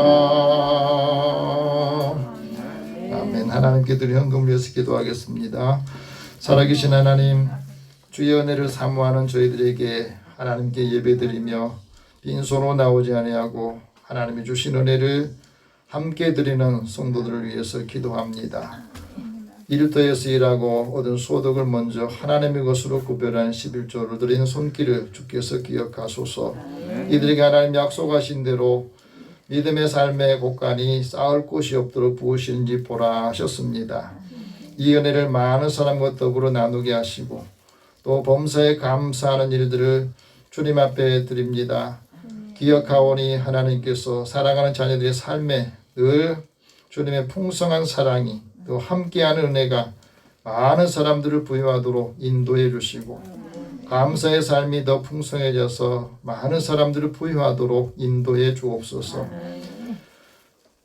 아멘. 하나님께 드린 헌금을 위해서 기도하겠습니다. 살아계신 하나님, 주의 은혜를 사모하는 저희들에게 하나님께 예배드리며 빈손으로 나오지 아니하고 하나님이 주신 은혜를 함께 드리는 성도들을 위해서 기도합니다. 일터에서 일하고 얻은 소득을 먼저 하나님의 것으로 구별한 11조를 드리는 손길을 주께서 기억하소서. 이들에게 하나님 약속하신 대로 믿음의 삶의 곳간이 쌓을 곳이 없도록 부으시는지 보라 하셨습니다. 이 은혜를 많은 사람과 더불어 나누게 하시고 또 범사에 감사하는 일들을 주님 앞에 드립니다. 기억하오니 하나님께서 사랑하는 자녀들의 삶에 늘 주님의 풍성한 사랑이 또 함께하는 은혜가 많은 사람들을 부여하도록 인도해 주시고 감사의 삶이 더 풍성해져서 많은 사람들을 부여하도록 인도해 주옵소서.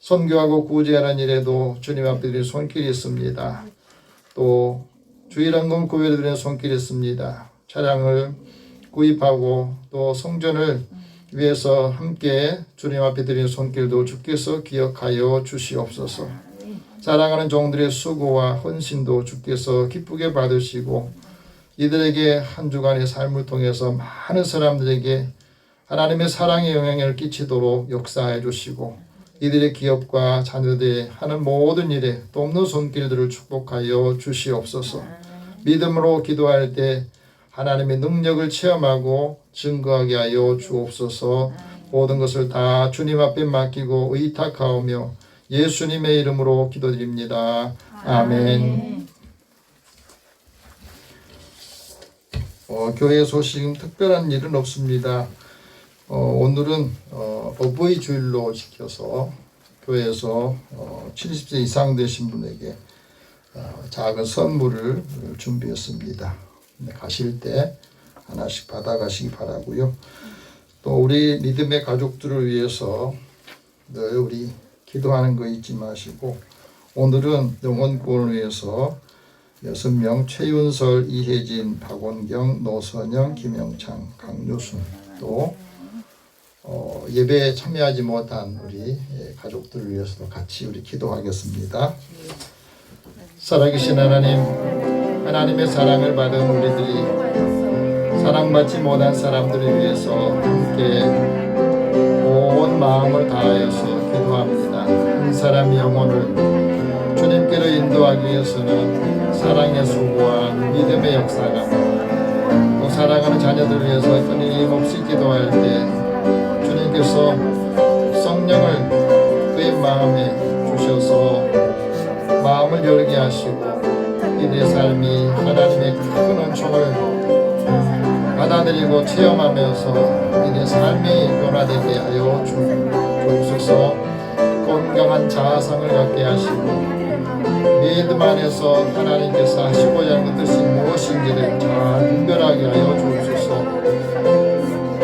선교하고 구제하는 일에도 주님 앞에 드린 손길이 있습니다. 또 주일헌금 구별에 드리는 손길이 있습니다. 차량을 구입하고 또 성전을 위해서 함께 주님 앞에 드리는 손길도 주께서 기억하여 주시옵소서. 사랑하는 종들의 수고와 헌신도 주께서 기쁘게 받으시고 이들에게 한 주간의 삶을 통해서 많은 사람들에게 하나님의 사랑의 영향을 끼치도록 역사해 주시고 이들의 기업과 자녀들이 하는 모든 일에 돕는 손길들을 축복하여 주시옵소서. 믿음으로 기도할 때 하나님의 능력을 체험하고 증거하게 하여 주옵소서. 모든 것을 다 주님 앞에 맡기고 의탁하오며 예수님의 이름으로 기도드립니다. 아멘. 교회 소식은 특별한 일은 없습니다. 오늘은 어버이 주일로 지켜서 교회에서 70세 이상 되신 분에게 작은 선물을 준비했습니다. 가실 때 하나씩 받아가시기 바라고요. 또 우리 믿음의 가족들을 위해서 늘 우리 기도하는 거 잊지 마시고 오늘은 영혼 구원을 위해서 6명 최윤설, 이혜진, 박원경, 노선영, 김영창, 강유순 또 예배에 참여하지 못한 우리 가족들을 위해서도 같이 우리 기도하겠습니다. 살아계신 하나님, 하나님의 사랑을 받은 우리들이 사랑받지 못한 사람들을 위해서 함께 온 마음을 다하여서 기도합니다. 한 사람의 영혼을 주님께로 인도하기 위해서는 사랑의 수고와 믿음의 역사가 또 사랑하는 자녀들을 위해서 끊임없이 기도할 때 주님께서 성령을 그의 마음에 주셔서 마음을 열게 하시고 이들의 삶이 하나님의 큰 은총을 받아들이고 체험하면서 이들의 삶이 변화되게 하여 주옵소서. 건강한 자아상을 갖게 하시고 믿음 안에서 하나님께서 하시고자 하는 뜻이 무엇인지를 잘 분별하게 하여 주옵소서.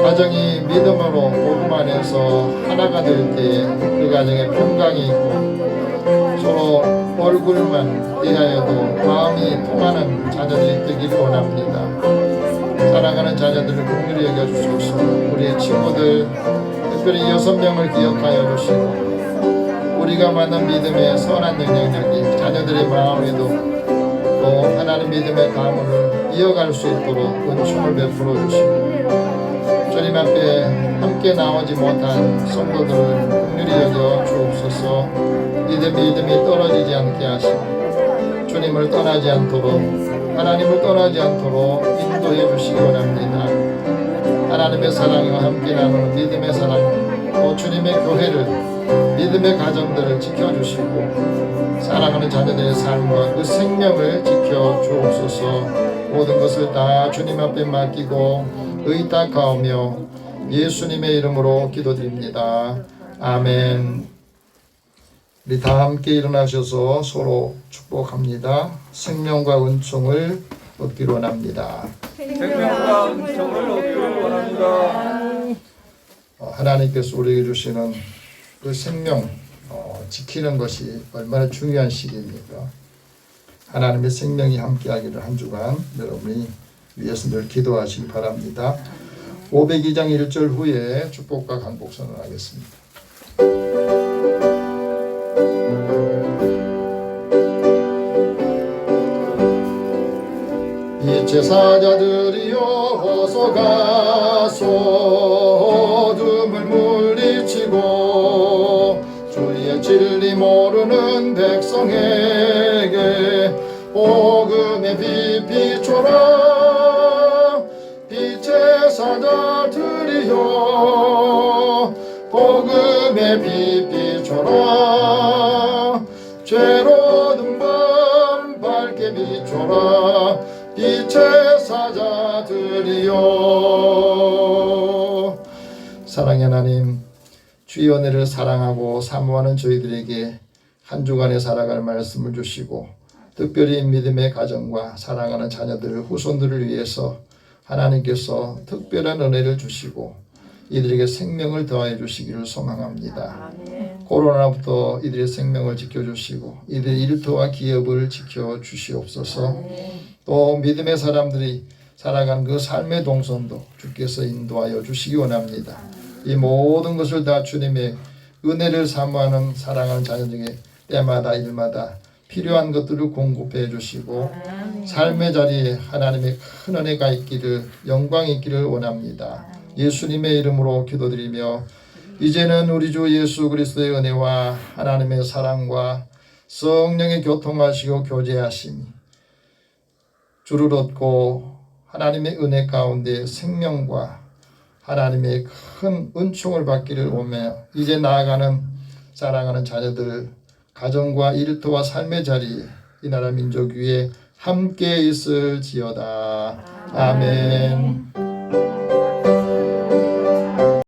가정이 믿음으로 복음 안에서 하나가 될 때에 그 가정에 평강이 있고 서로 얼굴만 대하여도 마음이 통하는 자녀들이 되기를 원합니다. 사랑하는 자녀들을 긍휼히 여겨주소서. 우리의 친구들 특별히 6명을 기억하여 주시고 우리가 만난 믿음의 선한 영향력이 자녀들의 마음에도 또 하나님 믿음의 가문을 이어갈 수 있도록 은총을 베풀어 주시고 주님 앞에 함께 나오지 못한 성도들을 긍휼히 여겨 주옵소서. 이들 믿음이 떨어지지 않게 하시고 주님을 떠나지 않도록 하나님을 떠나지 않도록 인도해 주시기 원합니다. 하나님의 사랑과 함께 나누는 믿음의 사랑 또 주님의 교회를 믿음의 가정들을 지켜주시고 사랑하는 자녀들의 삶과 그 생명을 지켜주옵소서. 모든 것을 다 주님 앞에 맡기고 의탁하오며 예수님의 이름으로 기도드립니다. 아멘. 우리 다 함께 일어나셔서 서로 축복합니다. 생명과 은총을 얻기로 원합니다. 생명과 은총을 얻기를 원합니다. 하나님께서 우리에게 주시는 그 생명 지키는 것이 얼마나 중요한 시기입니까? 하나님의 생명이 함께하기를 한 주간 여러분이 위해서 늘 기도하시기 바랍니다. 502장 1절 후에 축복과 간복 선언하겠습니다. 빛의 사자들이여 어서 가소 어둠을 물리치고 주의 진리 모르는 백성에게 복음의 빛 비춰라. 빛의 사자들이여 복음의 빛 비춰라. 죄로운 밤 밝게 비춰라. 빛의 사자들이여. 사랑의 하나님, 주의 은혜를 사랑하고 사모하는 저희들에게 한 주간에 살아갈 말씀을 주시고 특별히 믿음의 가정과 사랑하는 자녀들 후손들을 위해서 하나님께서 특별한 은혜를 주시고 이들에게 생명을 더하여 주시기를 소망합니다. 코로나부터 이들의 생명을 지켜주시고 이들의 일터와 기업을 지켜주시옵소서. 또 믿음의 사람들이 살아가는 그 삶의 동선도 주께서 인도하여 주시기 원합니다. 이 모든 것을 다 주님의 은혜를 사모하는 사랑하는 자녀에게 때마다 일마다 필요한 것들을 공급해 주시고 삶의 자리에 하나님의 큰 은혜가 있기를 영광이 있기를 원합니다. 예수님의 이름으로 기도드리며 이제는 우리 주 예수 그리스도의 은혜와 하나님의 사랑과 성령의 교통하시고 교제하심이 주를 얻고 하나님의 은혜 가운데 생명과 하나님의 큰 은총을 받기를 오며 이제 나아가는 사랑하는 자녀들 가정과 일터와 삶의 자리에 이 나라 민족 위에 함께 있을지어다. 아멘.